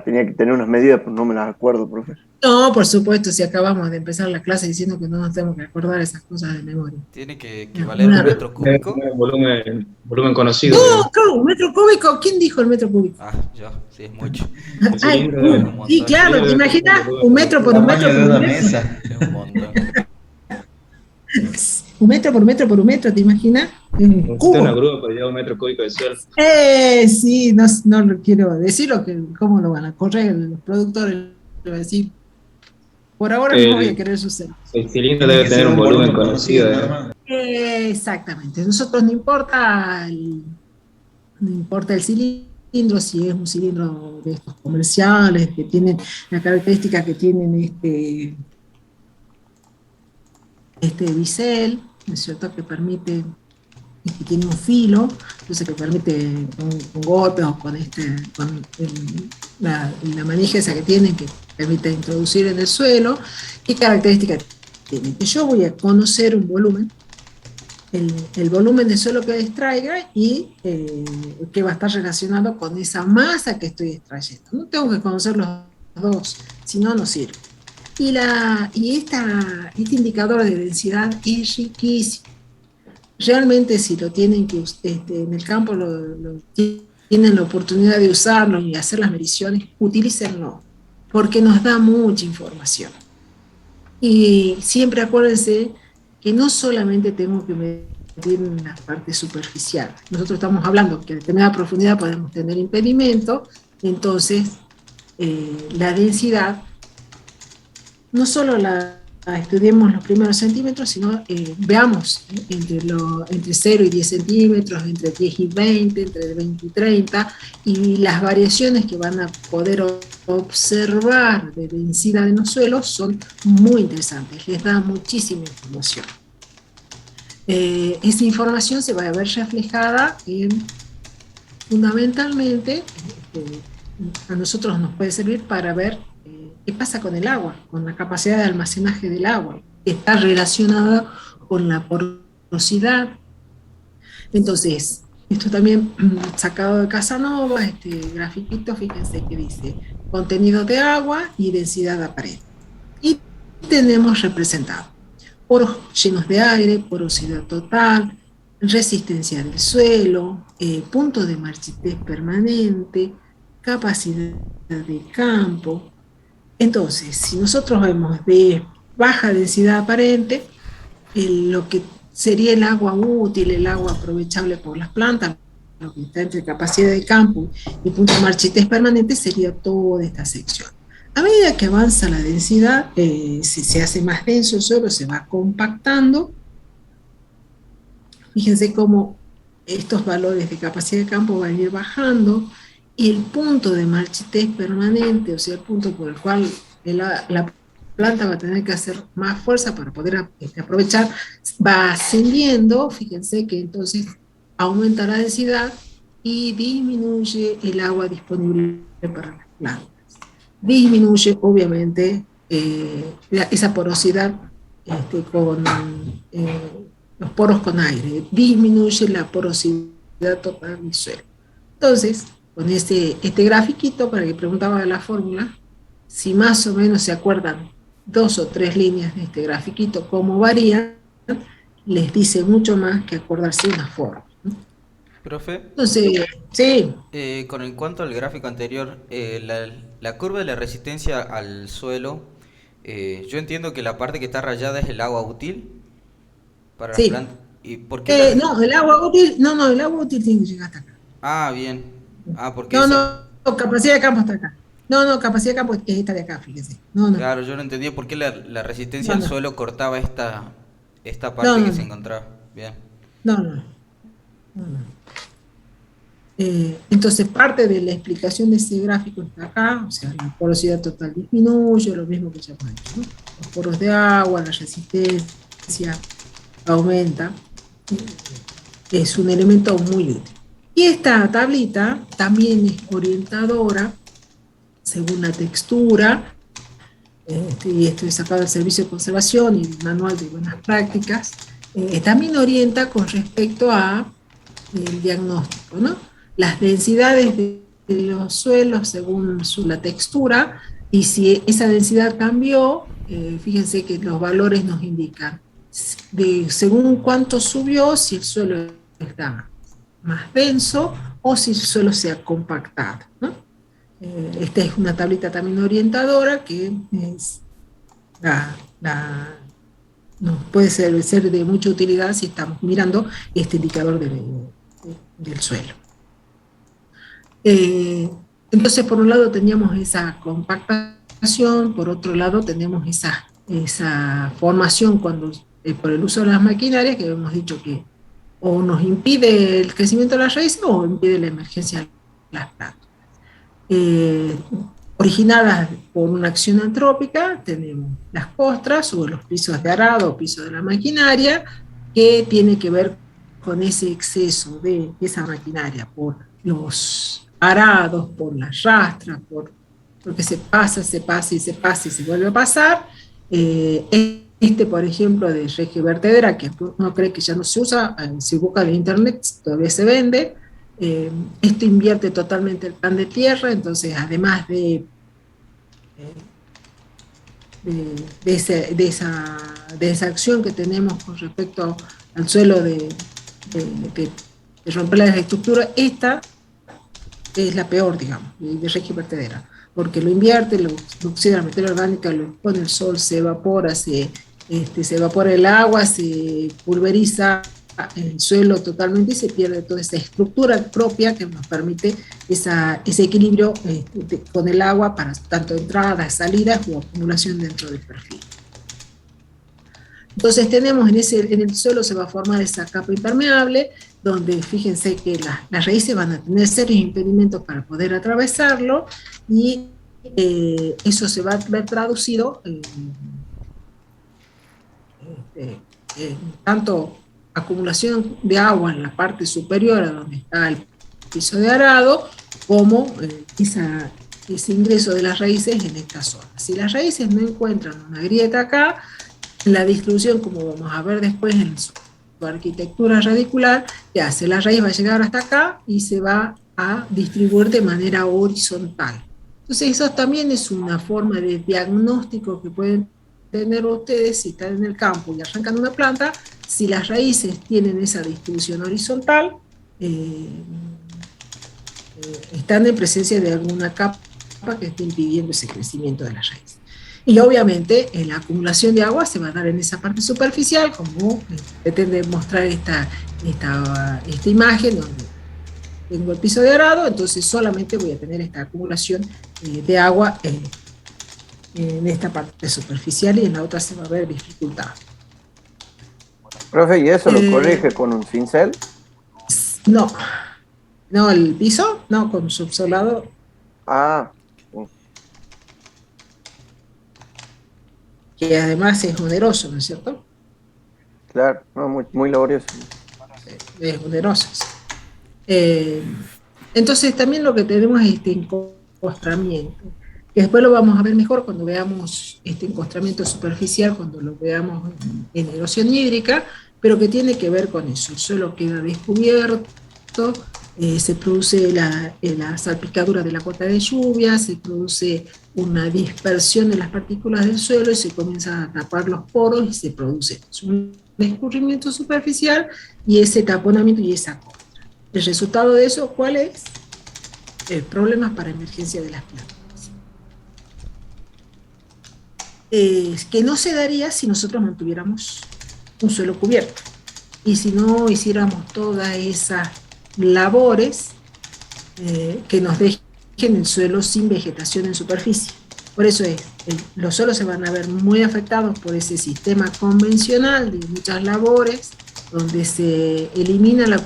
Speaker 2: Tenía que tener unas medidas, pero no me las acuerdo, profe.
Speaker 1: No, por supuesto, si acabamos de empezar la clase diciendo que no nos tenemos que acordar esas cosas de memoria.
Speaker 5: Tiene que valer un metro cúbico.
Speaker 4: Volumen conocido.
Speaker 1: No, un metro cúbico. ¿Quién dijo el metro cúbico?
Speaker 5: Yo, sí, es mucho.
Speaker 1: Ay, sí, claro, ¿te imaginas? Un metro por un metro por un metro.
Speaker 3: Mesa.
Speaker 5: Es un montón.
Speaker 1: Un metro por metro por un metro, ¿te imaginas? Un cubo.
Speaker 4: Una grúa para llevar un metro cúbico de suelo.
Speaker 1: Sí, no lo quiero decir, cómo lo van a correr los productores. Le voy a decir, por ahora no voy a querer suceder.
Speaker 4: El cilindro debe tener un volumen conocido.
Speaker 1: Exactamente. Nosotros no importa el cilindro, si es un cilindro de estos comerciales que tienen la característica que tienen este bisel, ¿no es cierto?, que permite, que tiene un filo, entonces que permite con golpes o con la manija esa que tienen, que permite introducir en el suelo. ¿Qué características tiene? Que yo voy a conocer un volumen, el volumen de suelo que extraiga y que va a estar relacionado con esa masa que estoy extrayendo. No tengo que conocer los dos, si no, no sirve. Este indicador de densidad es riquísimo. Realmente, si lo tienen que en el campo tienen la oportunidad de usarlo y hacer las mediciones, utilícenlo, porque nos da mucha información. Y siempre acuérdense que no solamente tengo que medir en la parte superficial. Nosotros estamos hablando que a determinada profundidad podemos tener impedimento, entonces la densidad no solo la estudiemos los primeros centímetros, sino veamos entre 0 y 10 centímetros, entre 10 y 20, entre 20 y 30, y las variaciones que van a poder observar de densidad en los suelos son muy interesantes, les da muchísima información. Esa información se va a ver reflejada fundamentalmente, a nosotros nos puede servir para ver qué pasa con el agua, con la capacidad de almacenaje del agua, que está relacionada con la porosidad. Entonces, esto también sacado de Casanova, este grafiquito, fíjense que dice contenido de agua y densidad aparente. Y tenemos representado poros llenos de aire, porosidad total, resistencia del suelo, punto de marchitez permanente, capacidad de campo. Entonces, si nosotros vemos de baja densidad aparente, lo que sería el agua útil, el agua aprovechable por las plantas, lo que está entre capacidad de campo y punto de marchitez permanente, sería toda esta sección. A medida que avanza la densidad, si se hace más denso el suelo, se va compactando. Fíjense cómo estos valores de capacidad de campo van a ir bajando y el punto de marchitez permanente, o sea, el punto por el cual la planta va a tener que hacer más fuerza para poder aprovechar, va ascendiendo. Fíjense que entonces aumenta la densidad y disminuye el agua disponible para las plantas. Disminuye, obviamente, esa porosidad con los poros con aire, disminuye la porosidad total del suelo. Entonces, con este grafiquito, para que preguntaba de la fórmula, si más o menos se acuerdan 2 o 3 líneas de este grafiquito, cómo varían, les dice mucho más que acordarse una fórmula.
Speaker 5: Profe,
Speaker 1: Entonces, sí,
Speaker 5: con en cuanto al gráfico anterior, la curva de la resistencia al suelo, yo entiendo que la parte que está rayada es el agua útil para las
Speaker 1: sí.
Speaker 5: plantas. ¿Y por qué la...
Speaker 1: No, el agua útil, no, el agua útil tiene que llegar hasta acá.
Speaker 5: Ah, bien. Ah, porque
Speaker 1: No,
Speaker 5: esa...
Speaker 1: no, capacidad de campo está acá. No, capacidad de campo es esta de acá, fíjense. No,
Speaker 5: Claro, yo no entendía por qué la resistencia
Speaker 1: no,
Speaker 5: al
Speaker 1: no,
Speaker 5: suelo cortaba esta
Speaker 1: no,
Speaker 5: parte que
Speaker 1: no,
Speaker 5: se encontraba. Bien.
Speaker 1: no, no, no. Entonces, parte de la explicación de este gráfico está acá, o sea, la porosidad total disminuye, lo mismo que ya hemos dicho, ¿no? Los poros de agua, la resistencia aumenta, es un elemento muy útil. Y esta tablita también es orientadora según la textura, y esto es sacado del Servicio de Conservación y el Manual de Buenas Prácticas, también orienta con respecto a el diagnóstico, ¿no? Las densidades de los suelos según la textura, y si esa densidad cambió, fíjense que los valores nos indican según cuánto subió, si el suelo está más denso o si el suelo se ha compactado, ¿no? Esta es una tablita también orientadora que nos puede ser de mucha utilidad si estamos mirando este indicador del suelo. Entonces, por un lado teníamos esa compactación, por otro lado tenemos esa formación por el uso de las maquinarias, que hemos dicho que o nos impide el crecimiento de las raíces o impide la emergencia de las plantas. Originadas por una acción antrópica, tenemos las costras o los pisos de arado o pisos de la maquinaria, que tiene que ver con ese exceso de esa maquinaria por los arados, por las rastras, porque se pasa y se vuelve a pasar. Por ejemplo, de Regia Vertedera, que uno cree que ya no se usa, si busca en internet todavía se vende. Esto invierte totalmente el plan de tierra, entonces además de esa acción que tenemos con respecto al suelo de romper las estructuras, esta es la peor, digamos, de Regia Vertedera, porque lo invierte, lo oxida la materia orgánica, lo expone el sol, se evapora, se evapora el agua, se pulveriza el suelo totalmente y se pierde toda esa estructura propia que nos permite ese equilibrio con el agua para tanto entradas, salidas o acumulación dentro del perfil. Entonces tenemos en el suelo se va a formar esa capa impermeable, donde fíjense que las raíces van a tener serios impedimentos para poder atravesarlo, y eso se va a ver traducido tanto acumulación de agua en la parte superior, a donde está el piso de arado, como ese ingreso de las raíces en esta zona. Si las raíces no encuentran una grieta acá, la distribución, como vamos a ver después en su arquitectura radicular, que hace la raíz va a llegar hasta acá y se va a distribuir de manera horizontal. Entonces eso también es una forma de diagnóstico que pueden tener ustedes si están en el campo y arrancan una planta. Si las raíces tienen esa distribución horizontal, están en presencia de alguna capa que esté impidiendo ese crecimiento de las raíces. Y obviamente la acumulación de agua se va a dar en esa parte superficial, como pretende mostrar esta imagen, donde tengo el piso de arado, entonces solamente voy a tener esta acumulación de agua en esta parte superficial, y en la otra se va a ver dificultad.
Speaker 2: Profe, ¿y eso lo corrige con un cincel?
Speaker 1: No, no, el piso, no, con subsolado.
Speaker 2: Ah,
Speaker 1: Que además es oneroso, ¿no es cierto?
Speaker 2: claro, no, muy, muy laborioso.
Speaker 1: Es oneroso. Eh, entonces también lo que tenemos es este encostramiento, que después lo vamos a ver mejor cuando veamos este encostramiento superficial, cuando lo veamos en erosión hídrica, pero que tiene que ver con eso. El suelo queda descubierto, se produce la salpicadura de la gota de lluvia, se produce una dispersión de las partículas del suelo y se comienzan a tapar los poros y se produce un escurrimiento superficial y ese taponamiento y esa costra. El resultado de eso, ¿cuál es? Problemas para emergencia de las plantas. Que no se daría si nosotros mantuviéramos un suelo cubierto y si no hiciéramos todas esas labores que nos dejen el suelo sin vegetación en superficie. Por eso los suelos se van a ver muy afectados por ese sistema convencional de muchas labores, donde se elimina la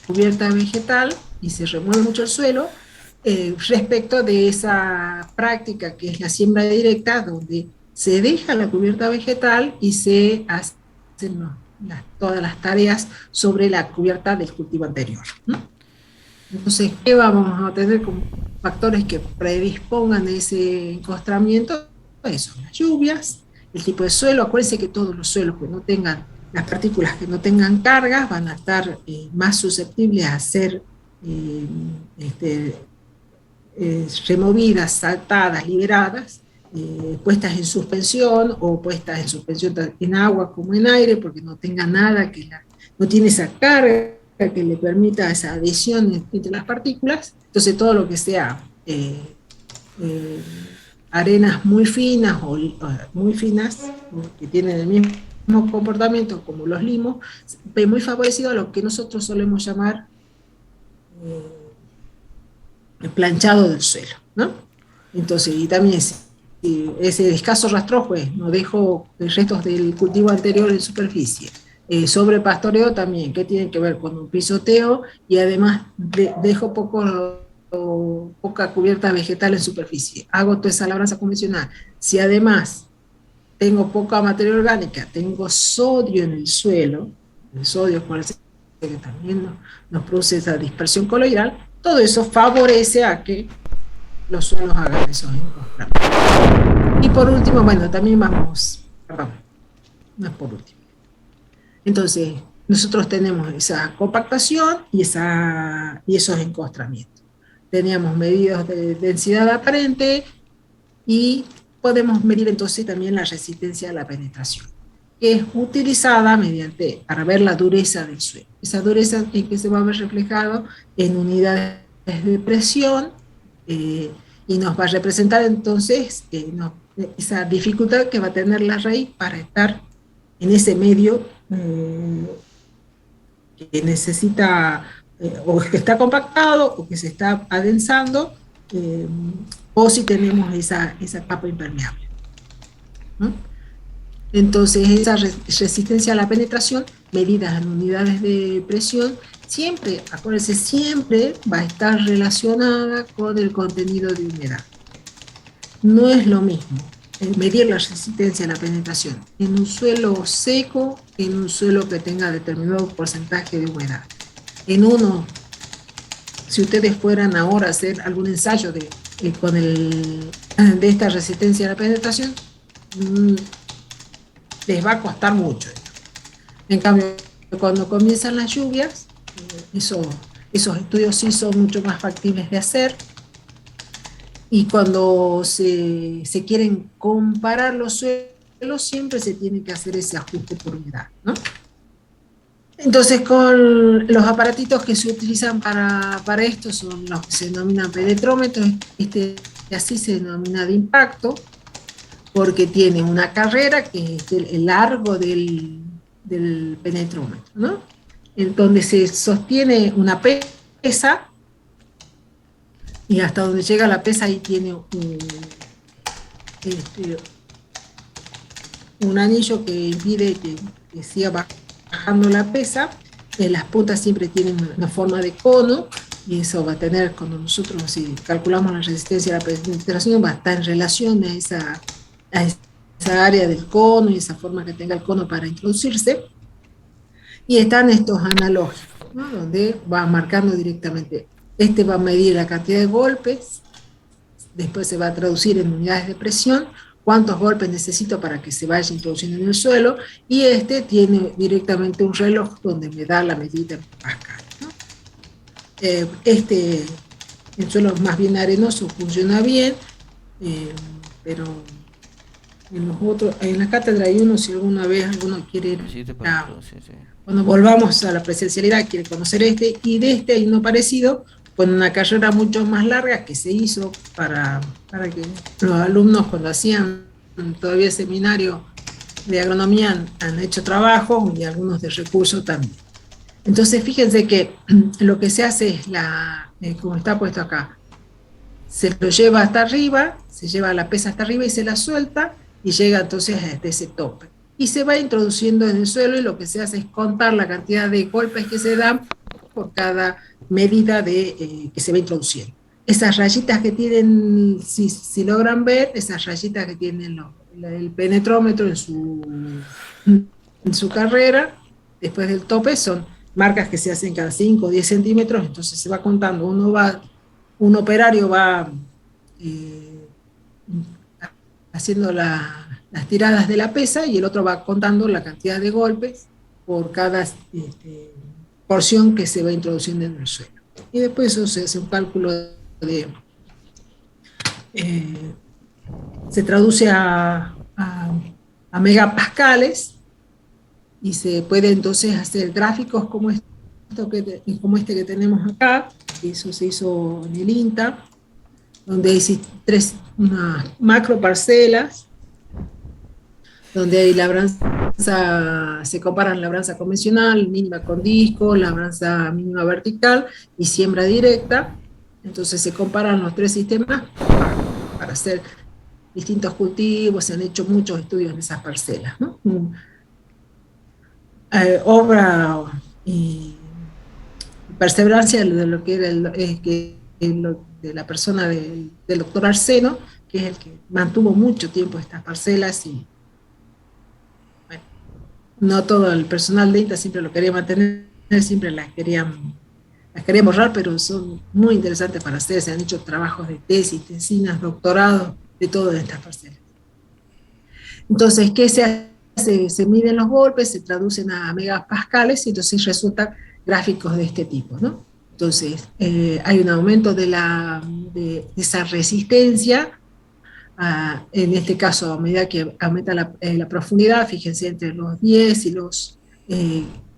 Speaker 1: cubierta vegetal y se remueve mucho el suelo, respecto de esa práctica que es la siembra directa, donde se deja la cubierta vegetal y se hacen todas las tareas sobre la cubierta del cultivo anterior, ¿no? Entonces, ¿qué vamos a tener como factores que predispongan ese encostramiento? Eso, las lluvias, el tipo de suelo. Acuérdense que todos los suelos que no tengan, las partículas que no tengan cargas, van a estar más susceptibles a ser removidas, saltadas, liberadas, puestas en suspensión o puestas en suspensión en agua como en aire, porque no tenga nada no tiene esa carga que le permita esa adhesión entre las partículas. Entonces todo lo que sea arenas muy finas o muy finas, que tienen el mismo comportamiento como los limos, muy favorecido a lo que nosotros solemos llamar el planchado del suelo, ¿no? Entonces, y también ese escaso rastrojo, pues, no dejo restos del cultivo anterior en superficie. Sobre pastoreo también, que tiene que ver con un pisoteo, y además dejo poca cubierta vegetal en superficie. Hago toda esa labranza convencional. Si además tengo poca materia orgánica, tengo sodio en el suelo, el sodio que también nos produce esa dispersión coloidal, todo eso favorece a que los suelos hagan esos encosтрamientos. Y por último, bueno, también perdón, no es por último. Entonces, nosotros tenemos esa compactación y esos encostramientos. Teníamos medidas de densidad aparente y podemos medir entonces también la resistencia a la penetración, que es utilizada para ver la dureza del suelo. Esa dureza es que se va a ver reflejado en unidades de presión y nos va a representar entonces esa dificultad que va a tener la raíz para estar en ese medio que necesita o que está compactado o que se está adensando, o si tenemos esa capa impermeable, ¿no? Entonces, esa resistencia a la penetración, medidas en unidades de presión, siempre, acuérdense, siempre va a estar relacionada con el contenido de humedad. No es lo mismo medir la resistencia a la penetración en un suelo seco que en un suelo que tenga determinado porcentaje de humedad. Si ustedes fueran ahora a hacer algún ensayo de esta resistencia a la penetración, les va a costar mucho. En cambio, cuando comienzan las lluvias, esos estudios sí son mucho más factibles de hacer. Y cuando se quieren comparar los suelos, siempre se tiene que hacer ese ajuste por humedad, ¿no? Entonces, con los aparatitos que se utilizan para esto son los que se denominan penetrómetros. Así se denomina de impacto, porque tiene una carrera que es el largo del penetrómetro, ¿no? En donde se sostiene una pesa, y hasta donde llega la pesa ahí tiene un anillo que impide que siga bajando la pesa, las puntas siempre tienen una forma de cono, y eso va a tener, cuando nosotros si calculamos la resistencia a la penetración, va a estar en relación a esa área del cono y esa forma que tenga el cono para introducirse. Y están estos analógicos, ¿no? Donde va marcando directamente. Este va a medir la cantidad de golpes, después se va a traducir en unidades de presión, cuántos golpes necesito para que se vaya introduciendo en el suelo, y este tiene directamente un reloj donde me da la medida en pascal, ¿no? El suelo más bien arenoso funciona bien, pero en la cátedra hay uno, si alguna vez alguno quiere ir cuando volvamos a la presencialidad, quiere conocer y de este hay uno parecido, con una carrera mucho más larga que se hizo para que los alumnos, cuando hacían todavía seminario de agronomía, han hecho trabajos, y algunos de recursos también. Entonces fíjense que lo que se hace es, como está puesto acá, se lo lleva hasta arriba, se lleva la pesa hasta arriba y se la suelta, y llega entonces hasta ese tope. Y se va introduciendo en el suelo, y lo que se hace es contar la cantidad de golpes que se dan por cada medida que se va introduciendo. Esas rayitas que tienen, si logran ver, esas rayitas que tienen el penetrómetro en su carrera, después del tope, son marcas que se hacen cada 5 o 10 centímetros, entonces se va contando, un operario va haciendo las tiradas de la pesa, y el otro va contando la cantidad de golpes por cada porción que se va introduciendo en el suelo. Y después eso se hace un cálculo se traduce a megapascales, y se puede entonces hacer gráficos como este que tenemos acá. Eso se hizo en el INTA, donde hay unas macro parcelas, donde hay se comparan labranza convencional, mínima con disco, labranza mínima vertical y siembra directa. Entonces se comparan los 3 sistemas para hacer distintos cultivos. Se han hecho muchos estudios en esas parcelas, ¿no? Obra y perseverancia de lo que era de la persona del doctor Arseno, que es el que mantuvo mucho tiempo estas parcelas, y bueno, no todo el personal de INTA siempre lo quería mantener, siempre las quería borrar, pero son muy interesantes para hacer. Se han hecho trabajos de tesis, tesinas, doctorados, de todas estas parcelas. Entonces, ¿qué se hace? Se miden los golpes, se traducen a megapascales, y entonces resultan gráficos de este tipo, ¿no? Entonces, hay un aumento de esa resistencia, en este caso, a medida que aumenta la profundidad, fíjense, entre los 10 y los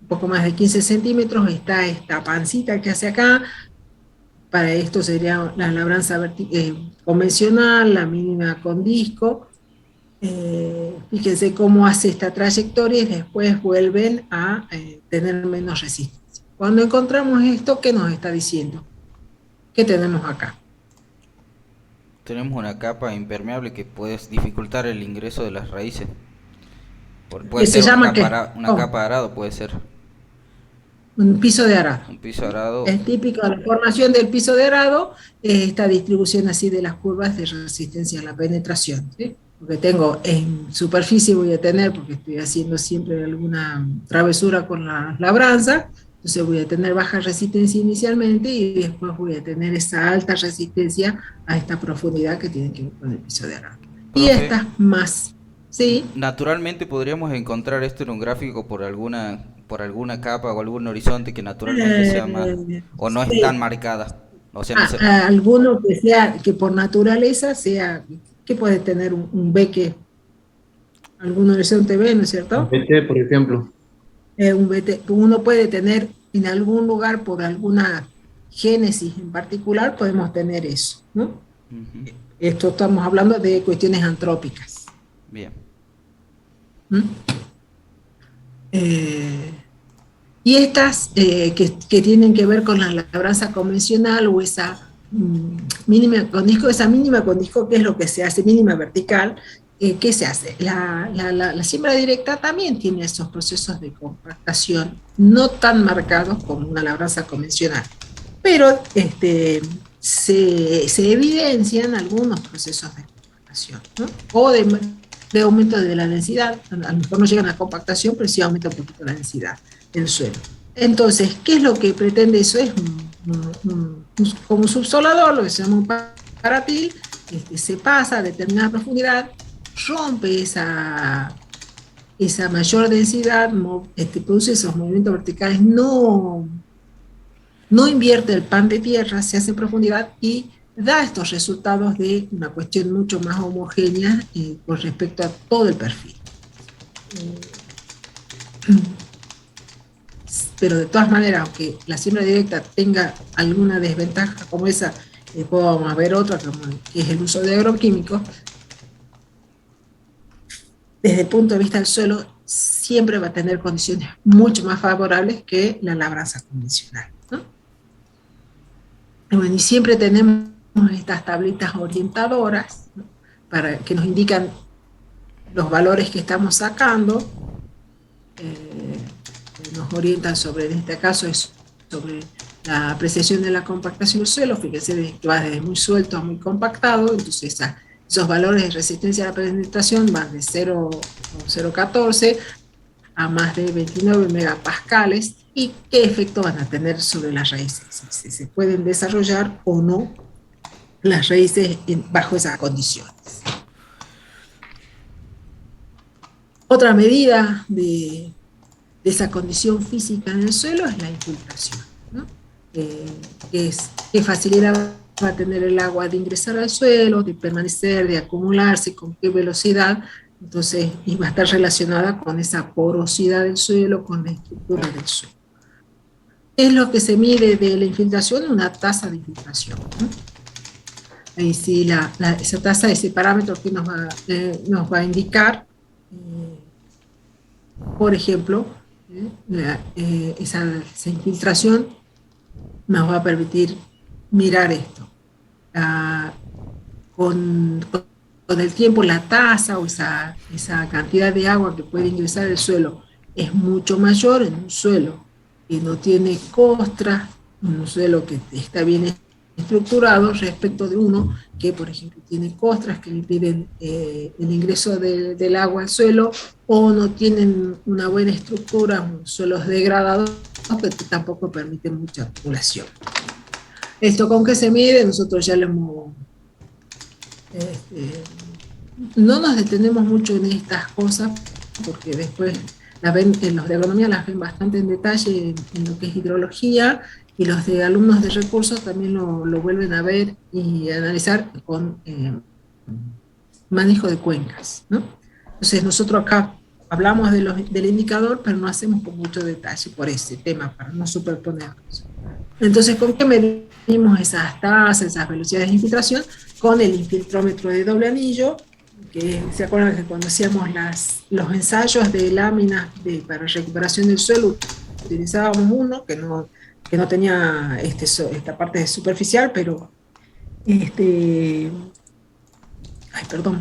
Speaker 1: poco más de 15 centímetros, está esta pancita que hace acá. Para esto sería la labranza convencional, la mínima con disco. Fíjense cómo hace esta trayectoria, y después vuelven a tener menos resistencia. Cuando encontramos esto, ¿qué nos está diciendo? ¿Qué tenemos acá?
Speaker 5: Tenemos una capa impermeable que puede dificultar el ingreso de las raíces. Puede ser una capa de arado, puede ser.
Speaker 1: Un piso de arado.
Speaker 5: Un piso de arado.
Speaker 1: Es típico de la formación del piso de arado, esta distribución así de las curvas de resistencia a la penetración, ¿sí? Porque tengo en superficie, voy a tener, porque estoy haciendo siempre alguna travesura con la labranza, entonces voy a tener baja resistencia inicialmente, y después voy a tener esa alta resistencia a esta profundidad que tiene que ver con el piso de arado. Y estas más, ¿sí?
Speaker 5: Naturalmente podríamos encontrar esto en un gráfico por alguna capa o algún horizonte que naturalmente sea más, o no es tan marcada. O sea, no sé.
Speaker 1: Alguno que por naturaleza sea, que puede tener un B, algún horizonte B, ¿no es cierto?
Speaker 4: Un BT, por ejemplo.
Speaker 1: Un BT, uno puede tener en algún lugar, por alguna génesis en particular, podemos tener eso, ¿no? Uh-huh. Esto estamos hablando de cuestiones antrópicas.
Speaker 5: Bien.
Speaker 1: Y estas que tienen que ver con la labranza convencional, o esa mínima con disco, ¿qué es lo que se hace? Mínima vertical, ¿qué se hace? La siembra directa también tiene esos procesos de compactación no tan marcados como una labranza convencional, pero se evidencian algunos procesos de compactación, ¿no? O de aumento de la densidad. A lo mejor no llegan a compactación, pero sí aumenta un poquito la densidad del suelo. Entonces, ¿qué es lo que pretende eso? Es como un subsolador, lo que se llama un paratil, se pasa a determinada profundidad, rompe esa mayor densidad, produce esos movimientos verticales, no invierte el pan de tierra, se hace en profundidad y da estos resultados de una cuestión mucho más homogénea con respecto a todo el perfil. Pero de todas maneras, aunque la siembra directa tenga alguna desventaja como esa, después vamos a ver otra, que es el uso de agroquímicos, desde el punto de vista del suelo, siempre va a tener condiciones mucho más favorables que la labranza convencional, ¿no? Bueno, y siempre tenemos estas tablitas orientadoras, ¿no? Para que nos indican los valores que estamos sacando, nos orientan sobre, en este caso, es sobre la apreciación de la compactación del suelo. Fíjense que va desde muy suelto a muy compactado, entonces esos valores de resistencia a la penetración van de 0,14 a más de 29 megapascales. ¿Y qué efecto van a tener sobre las raíces? Si se pueden desarrollar o no las raíces bajo esas condiciones. Otra medida de esa condición física en el suelo es la infiltración, ¿no? ¿Qué facilidad va a tener el agua de ingresar al suelo, de permanecer, de acumularse, con qué velocidad? Entonces, y va a estar relacionada con esa porosidad del suelo, con la estructura del suelo. ¿Qué es lo que se mide de la infiltración? Una tasa de infiltración, ¿no? Ahí sí, esa tasa, ese parámetro que nos va a indicar, por ejemplo, esa infiltración nos va a permitir mirar esto. Con el tiempo, la tasa o esa cantidad de agua que puede ingresar al suelo es mucho mayor en un suelo que no tiene costras, en un suelo que está bien estructurado, respecto de uno que, por ejemplo, tiene costras que le impiden el ingreso del agua al suelo, o no tienen una buena estructura, suelos degradados que tampoco permiten mucha acumulación. ¿Esto con qué se mide? Nosotros ya lo hemos... no nos detenemos mucho en estas cosas, porque después los de agronomía las ven bastante en detalle en lo que es hidrología, y los de alumnos de recursos también lo vuelven a ver y analizar con manejo de cuencas, ¿no? Entonces nosotros acá hablamos del indicador, pero no hacemos con mucho detalle por ese tema, para no superponernos. Entonces, ¿con qué medimos esas tasas, esas velocidades de infiltración? Con el infiltrómetro de doble anillo, que se acuerdan que cuando hacíamos los ensayos de láminas para recuperación del suelo, utilizábamos uno que no tenía esta parte superficial, pero ay, perdón.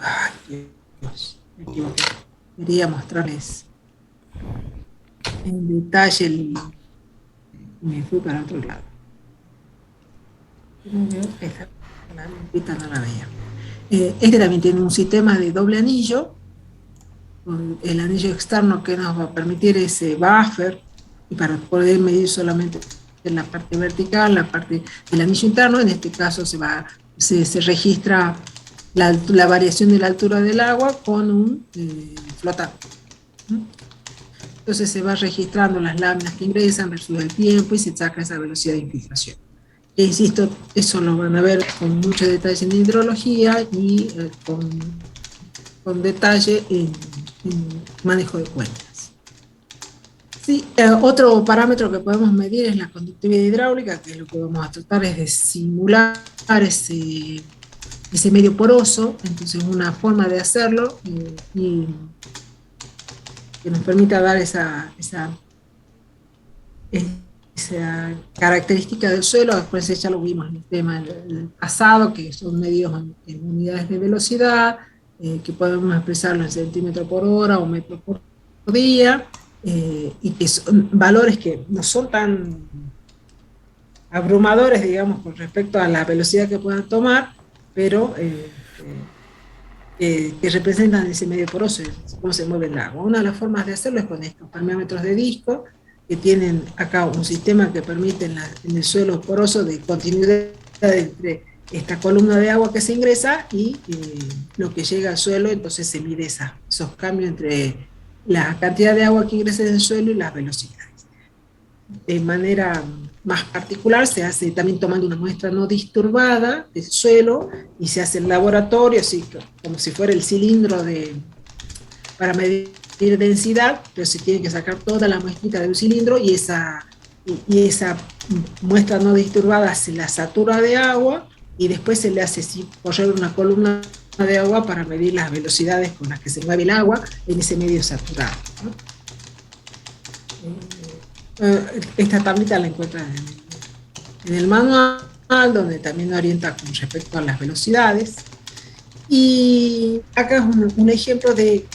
Speaker 1: Ay, Dios, me equivoqué. Quería mostrarles en detalle me fui para otro lado. Esta lampita no la veía. Este también tiene un sistema de doble anillo, con el anillo externo que nos va a permitir ese buffer, y para poder medir solamente en la parte vertical, la parte del anillo interno. En este caso se registra la variación de la altura del agua con un flotante. Entonces se va registrando las láminas que ingresan versus el tiempo y se saca esa velocidad de infiltración. E insisto, eso lo van a ver con mucho detalle en hidrología y con detalle en manejo de cuencas. Sí, otro parámetro que podemos medir es la conductividad hidráulica, que es lo que vamos a tratar es de simular ese medio poroso. Entonces una forma de hacerlo y que nos permita dar esa característica del suelo. Después ya lo vimos en el tema del pasado, que son medidos en unidades de velocidad, que podemos expresarlo en centímetros por hora o metros por día, y que son valores que no son tan abrumadores, digamos, con respecto a la velocidad que puedan tomar, pero que representan ese medio poroso, cómo se mueve el agua. Una de las formas de hacerlo es con estos permeómetros de disco, que tienen acá un sistema que permite en el suelo poroso de continuidad entre esta columna de agua que se ingresa y lo que llega al suelo. Entonces se mide esos cambios entre la cantidad de agua que ingresa en el suelo y las velocidades. De manera más particular se hace también tomando una muestra no disturbada del suelo, y se hace en laboratorio, así como si fuera el cilindro para medir densidad, pero se tiene que sacar toda la muestrita de un cilindro, y esa muestra no disturbada se la satura de agua, y después se le hace correr una columna de agua para medir las velocidades con las que se mueve el agua en ese medio saturado, ¿no? Esta tablita la encuentran en el manual, donde también orienta con respecto a las velocidades. Y acá es un ejemplo de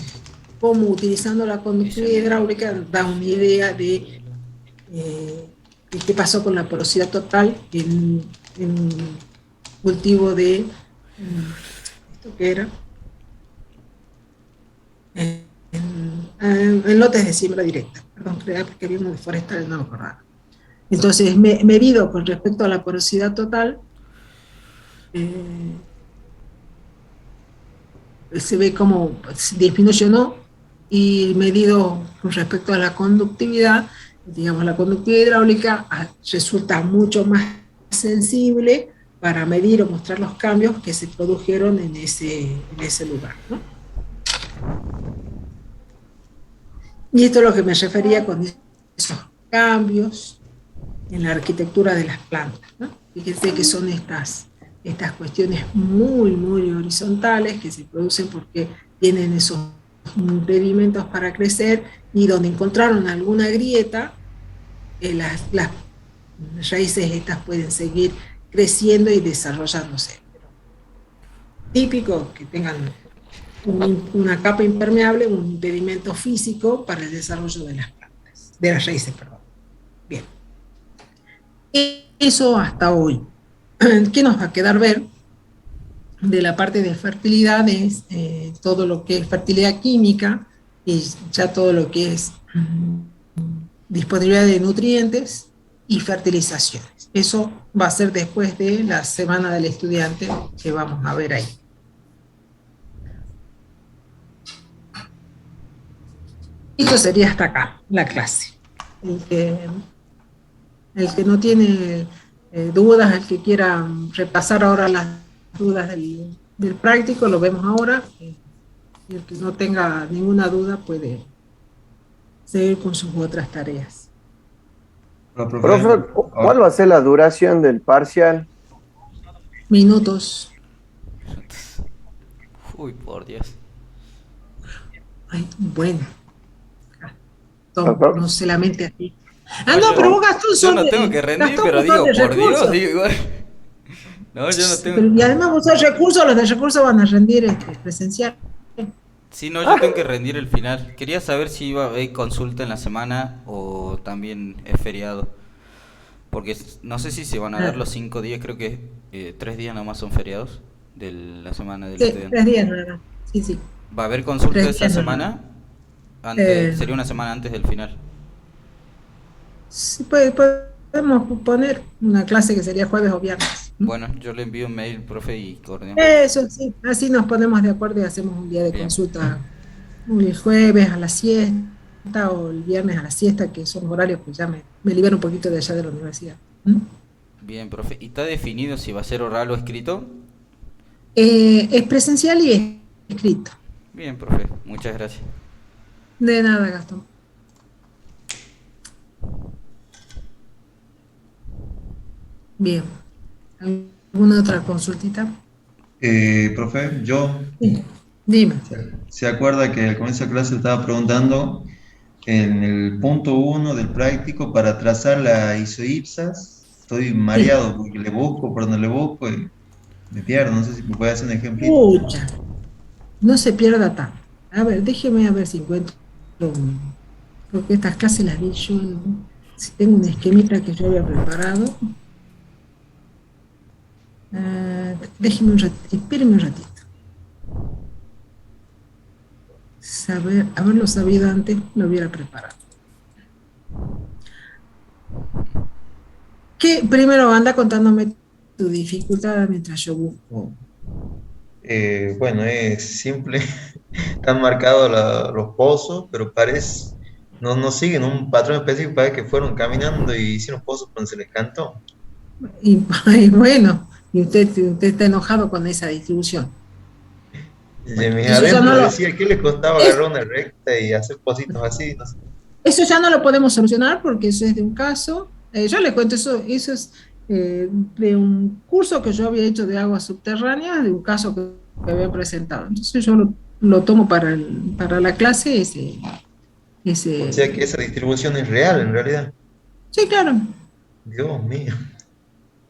Speaker 1: cómo, utilizando la conductividad hidráulica, da una idea de qué pasó con la porosidad total en cultivo de esto que era en lotes de siembra directa. Perdón, porque había uno de forestales, no me acordaba. Entonces, medido con respecto a la porosidad total, se ve cómo disminuye o no, y medido con respecto a la conductividad, digamos, la conductividad hidráulica resulta mucho más sensible para medir o mostrar los cambios que se produjeron en ese lugar, ¿no? Y esto es lo que me refería con esos cambios en la arquitectura de las plantas, ¿no? Fíjense que son estas cuestiones muy, muy horizontales que se producen porque tienen esos impedimentos para crecer, y donde encontraron alguna grieta, las raíces estas pueden seguir creciendo y desarrollándose. Típico que tengan una capa impermeable, un impedimento físico para el desarrollo de las plantas, de las raíces, perdón. Bien. Eso hasta hoy. ¿Qué nos va a quedar ver de la parte de fertilidad? Es todo lo que es fertilidad química, y ya todo lo que es disponibilidad de nutrientes y fertilizaciones. Eso va a ser después de la semana del estudiante, que vamos a ver ahí. Esto sería hasta acá, la clase. El que no tiene dudas, el que quiera repasar ahora las dudas del práctico, lo vemos ahora. Y el que no tenga ninguna duda puede seguir con sus otras tareas.
Speaker 2: Profe, ¿cuál va a ser la duración del parcial?
Speaker 1: Minutos.
Speaker 5: Uy, por Dios.
Speaker 1: Ay, bueno. No solamente así. No, pero vos, Gastón,
Speaker 5: yo no tengo que rendir,
Speaker 1: Gastón,
Speaker 5: pero digo, por
Speaker 1: recursos.
Speaker 5: Dios, digo igual. No, yo no tengo.
Speaker 1: Pero, y además vos sos recursos, los de recursos van a rendir presencial.
Speaker 5: Sí, no, yo tengo que rendir el final. Quería saber si iba a haber consulta en la semana o también es feriado. Porque no sé si se van a dar los 5 días, creo que 3 días nomás son feriados de la semana del estudiante.
Speaker 1: 3 días, ¿verdad? Sí, sí.
Speaker 5: ¿Va a haber consulta
Speaker 1: 3
Speaker 5: esa
Speaker 1: días,
Speaker 5: semana? Antes, sería una semana antes del final.
Speaker 1: Sí, podemos poner una clase que sería jueves o viernes.
Speaker 5: Bueno, yo le envío un mail, profe, y coordinamos.
Speaker 1: Eso, sí. Así nos ponemos de acuerdo y hacemos un día de consulta. El jueves a la siesta o el viernes a la siesta, que son horarios que ya me libero un poquito de allá de la universidad.
Speaker 5: Bien, profe. ¿Y está definido si va a ser oral o escrito?
Speaker 1: Es presencial y es escrito.
Speaker 5: Bien, profe. Muchas gracias.
Speaker 1: De nada, Gastón. Bien. ¿Alguna otra consultita?
Speaker 3: Profe, yo...
Speaker 1: Sí. Dime.
Speaker 3: ¿Se acuerda que al comienzo de clase estaba preguntando en el punto 1 del práctico para trazar la isoipsas. Estoy
Speaker 1: Sí.
Speaker 3: mareado porque le busco por donde le busco y me pierdo. No sé si me puede hacer un ejemplito.
Speaker 1: Pucha, no se pierda tanto. A ver, déjeme a ver si encuentro, porque estas clases las di yo, si tengo un esquemita que yo había preparado. Déjeme un ratito, espéreme un ratito. Haberlo sabido antes, lo hubiera preparado. Primero anda contándome tu dificultad mientras yo busco.
Speaker 3: Bueno, es simple. Están marcados los pozos, pero parece, no siguen un patrón específico, parece que fueron caminando y hicieron pozos cuando se les cantó.
Speaker 1: Y, y bueno, y usted está enojado con esa distribución.
Speaker 3: Y
Speaker 1: Bueno,
Speaker 3: mis adentros decía, ¿qué le costaba
Speaker 1: es-
Speaker 3: agarrar una recta y hacer pozitos así? No sé.
Speaker 1: eso ya no lo podemos solucionar porque eso es de un caso. Yo le cuento eso es de un curso que yo había hecho de aguas subterráneas, de un caso que había presentado. Entonces yo lo tomo para la clase,
Speaker 3: O sea que
Speaker 1: ese.
Speaker 3: esa distribución es real en realidad.
Speaker 1: Sí, claro.
Speaker 3: Dios mío.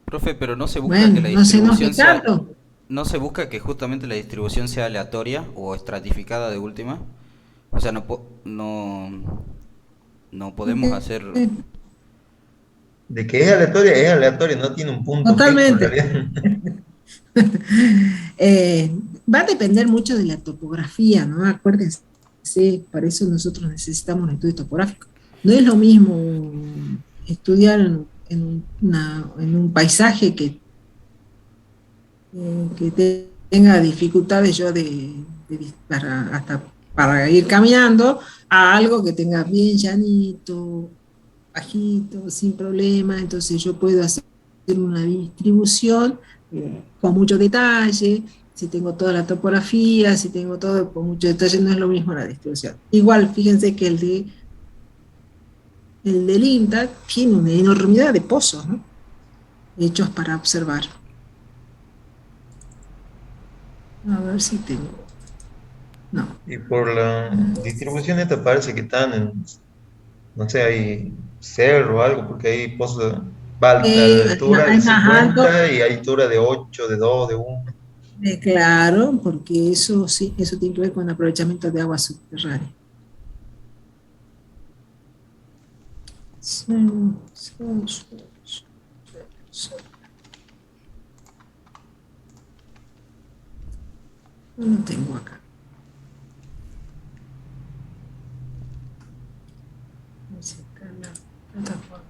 Speaker 5: Profe, pero no se busca que
Speaker 1: Bueno,
Speaker 5: la
Speaker 1: no se enoje
Speaker 5: distribución sea,
Speaker 1: tanto.
Speaker 5: no se busca que justamente la distribución sea aleatoria o estratificada de última. O sea, no podemos hacer.
Speaker 1: Eh,
Speaker 3: De que es aleatoria, no tiene un punto fijo en
Speaker 1: Totalmente.
Speaker 3: realidad.
Speaker 1: Eh, Va a depender mucho de la topografía, ¿no? Acuérdense, para eso nosotros necesitamos un estudio topográfico. No es lo mismo estudiar en un paisaje que tenga dificultades yo hasta para ir caminando, a algo que tenga bien llanito, bajito, sin problema, entonces yo puedo hacer una distribución con mucho detalle, si tengo toda la topografía, si tengo todo con mucho detalle, no es lo mismo la distribución. Igual, fíjense que el del INTA tiene una enormidad de pozos, ¿no? Hechos para observar. A ver si tengo. No.
Speaker 3: Y por la distribución esta parece que están en, no sé, hay cerro o algo, porque hay pozos, va a altura de
Speaker 1: Es más alto,
Speaker 3: 50 y hay altura de 8 de 2 de 1.
Speaker 1: claro, porque eso sí, eso tiene que ver con aprovechamiento de agua subterránea. No lo tengo acá. A ver si está en la plataforma.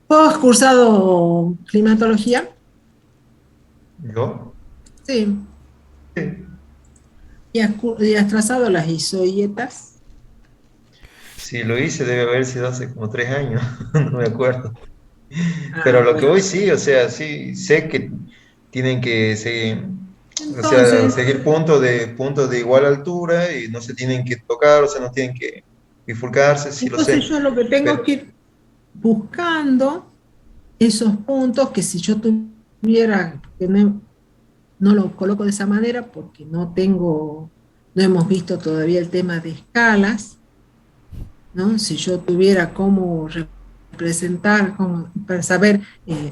Speaker 1: ¿Vos has cursado climatología?
Speaker 3: ¿Yo?
Speaker 1: Sí.
Speaker 3: Sí.
Speaker 1: ¿Y has trazado las isoietas?
Speaker 3: Si lo hice debe haber sido hace como 3 años, no me acuerdo. Pero
Speaker 1: Ah,
Speaker 3: lo que
Speaker 1: bueno.
Speaker 3: voy sí, o sea, sí, sé que tienen que seguir, o sea,
Speaker 1: Entonces,
Speaker 3: seguir puntos de igual altura y no se tienen que tocar, o sea, no tienen que bifurcarse, sí lo
Speaker 1: entonces
Speaker 3: sé.
Speaker 1: yo lo que tengo
Speaker 3: Pero,
Speaker 1: que ir buscando esos puntos que si yo tuviera, que no los coloco de esa manera porque no hemos visto todavía el tema de escalas, ¿no? Si yo tuviera cómo representar, para saber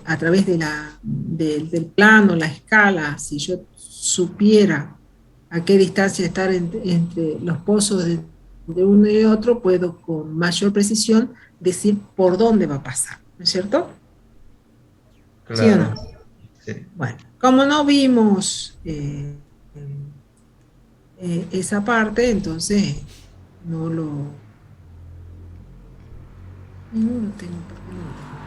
Speaker 1: a través del plano, la escala, si yo supiera a qué distancia estar entre los pozos de uno y otro, puedo con mayor precisión decir por dónde va a pasar, ¿no es cierto? ¿Sí o no?
Speaker 3: claro, sí.
Speaker 1: Bueno, como no vimos esa parte, entonces no lo, no lo tengo. ¿Por qué no lo tengo?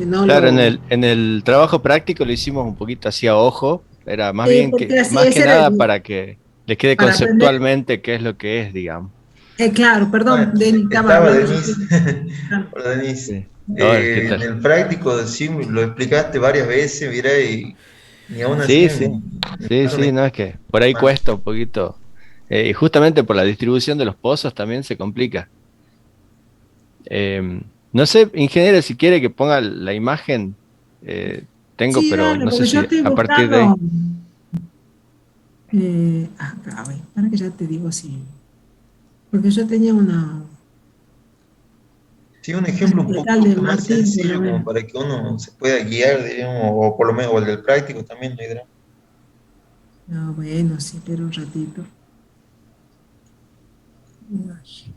Speaker 1: No
Speaker 6: Claro,
Speaker 1: lo.
Speaker 6: en el trabajo práctico lo hicimos un poquito así a ojo, era más bien
Speaker 1: Porque así,
Speaker 6: más que
Speaker 1: ese era
Speaker 6: nada para que les quede
Speaker 1: para aprender.
Speaker 6: conceptualmente qué es lo que es, digamos.
Speaker 1: Claro, perdón,
Speaker 3: Bueno,
Speaker 1: Denis, estaba
Speaker 3: estaba
Speaker 1: hablando yo.
Speaker 3: Denise. Hola Denise.
Speaker 6: Sí. Ahora, ¿qué
Speaker 3: En
Speaker 6: tal?
Speaker 3: el práctico sí lo explicaste varias veces, mira, y aún así
Speaker 6: Sí, sí,
Speaker 3: me
Speaker 6: sí,
Speaker 3: falta una
Speaker 6: sí, no es que por ahí
Speaker 3: más.
Speaker 6: cuesta un poquito. Y justamente por la distribución de los pozos también se complica. No sé, ingeniero, si quiere que ponga la imagen, eh, tengo,
Speaker 1: Sí,
Speaker 6: pero
Speaker 1: dale,
Speaker 6: no sé
Speaker 1: porque yo
Speaker 6: si
Speaker 1: estoy
Speaker 6: a partir de ahí.
Speaker 1: buscando. Acá, a ver, para que ya te digo si. Porque yo tenía una.
Speaker 3: Sí, un ejemplo un
Speaker 1: Legal de
Speaker 3: poquito más
Speaker 1: Martín, por lo
Speaker 3: sencillo como
Speaker 1: menos.
Speaker 3: para que uno se pueda guiar, diríamos, o por lo menos, o el del práctico también, ¿no, Hidra?
Speaker 1: No, bueno, sí, pero un ratito. Ay,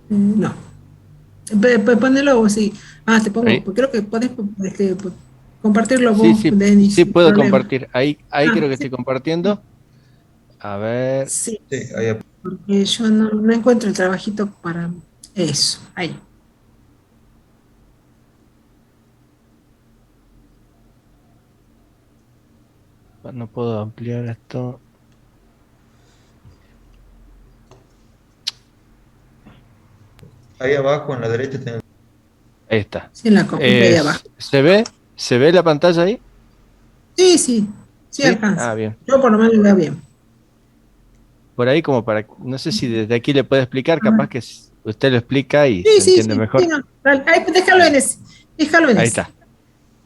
Speaker 1: no. Ponelo vos, sí. Ah, te pongo,
Speaker 6: Ahí.
Speaker 1: pues creo que podés compartirlo
Speaker 6: Sí,
Speaker 1: vos,
Speaker 6: sí,
Speaker 1: Denis,
Speaker 6: sí
Speaker 1: sin
Speaker 6: puedo
Speaker 1: problema.
Speaker 6: compartir. Ahí
Speaker 1: Ah,
Speaker 6: creo que
Speaker 1: sí,
Speaker 6: estoy compartiendo. A ver,
Speaker 1: sí,
Speaker 3: Sí, ahí.
Speaker 1: porque yo no encuentro el trabajito para eso. Ahí.
Speaker 6: no puedo ampliar esto.
Speaker 3: Ahí abajo en la derecha tenés.
Speaker 6: Ahí está.
Speaker 1: Sí, en la copita ahí abajo.
Speaker 6: ¿Se ve? ¿Se ve la pantalla ahí?
Speaker 1: Sí, sí, sí
Speaker 6: ¿Sí?
Speaker 1: alcanza.
Speaker 6: Ah, bien.
Speaker 1: Yo por lo menos lo veo bien.
Speaker 6: Por ahí como para, no sé si desde aquí le puede explicar,
Speaker 1: A ver.
Speaker 6: capaz que usted lo explica y
Speaker 1: Sí,
Speaker 6: se
Speaker 1: sí,
Speaker 6: entiende
Speaker 1: sí, sí,
Speaker 6: mejor.
Speaker 1: no, dale, ahí, déjalo en
Speaker 6: Bien.
Speaker 1: ese, déjalo en
Speaker 6: Ahí
Speaker 1: ese.
Speaker 6: está.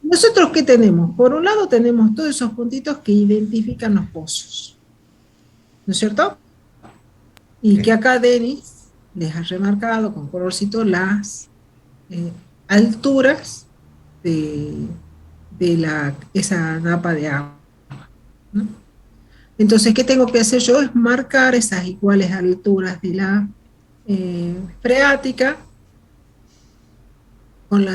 Speaker 1: Nosotros, ¿qué tenemos? Por un lado tenemos todos esos puntitos que identifican los pozos, ¿no es cierto? Y que
Speaker 3: Sí.
Speaker 1: acá Denis les ha remarcado con colorcito las eh, alturas de, esa napa de agua, ¿no? Entonces, ¿qué tengo que hacer yo? Es marcar esas iguales alturas de la freática con,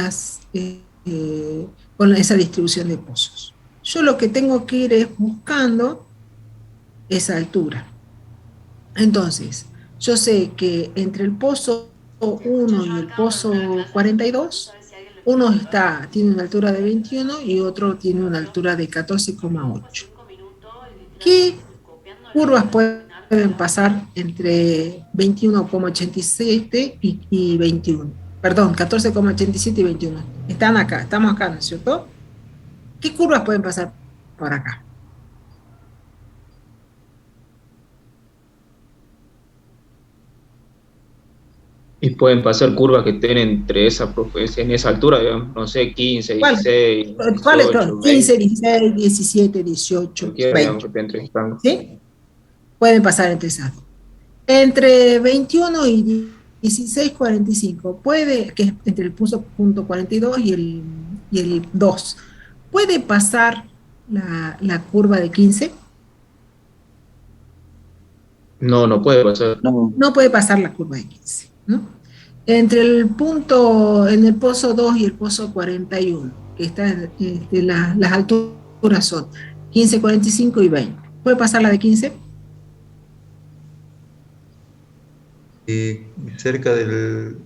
Speaker 1: con esa distribución de pozos. Yo lo que tengo que ir es buscando esa altura. Entonces, yo sé que entre el pozo 1 y el pozo 42, uno tiene una altura de 21 y otro tiene una altura de 14,8. ¿Qué curvas pueden pasar entre 21,87 y 21? Perdón, 14,87 y 21. Están acá, estamos acá, ¿no es cierto? ¿Qué curvas pueden pasar por acá?
Speaker 4: Y pueden pasar curvas que estén entre en esa altura, digamos, no sé, 15,
Speaker 1: ¿Cuál?
Speaker 4: 16,
Speaker 1: ¿Cuáles
Speaker 4: 18,
Speaker 1: son? 15,
Speaker 4: 20,
Speaker 1: 16, 17, 18,
Speaker 4: cualquiera, digamos,
Speaker 1: 20.
Speaker 4: que esté entre ese rango.
Speaker 1: ¿Sí? Pueden pasar entre esas. Entre 21 y 16,45, puede, que es entre el punto 42 y el 2, puede pasar la curva de 15.
Speaker 4: No, no puede pasar.
Speaker 2: No.
Speaker 1: No puede pasar la curva de 15, ¿no? Entre el punto, en el pozo 2 y el pozo 41, que está, las alturas son 15, 45 y 20. ¿Puede pasar la de 15?
Speaker 3: Cerca del.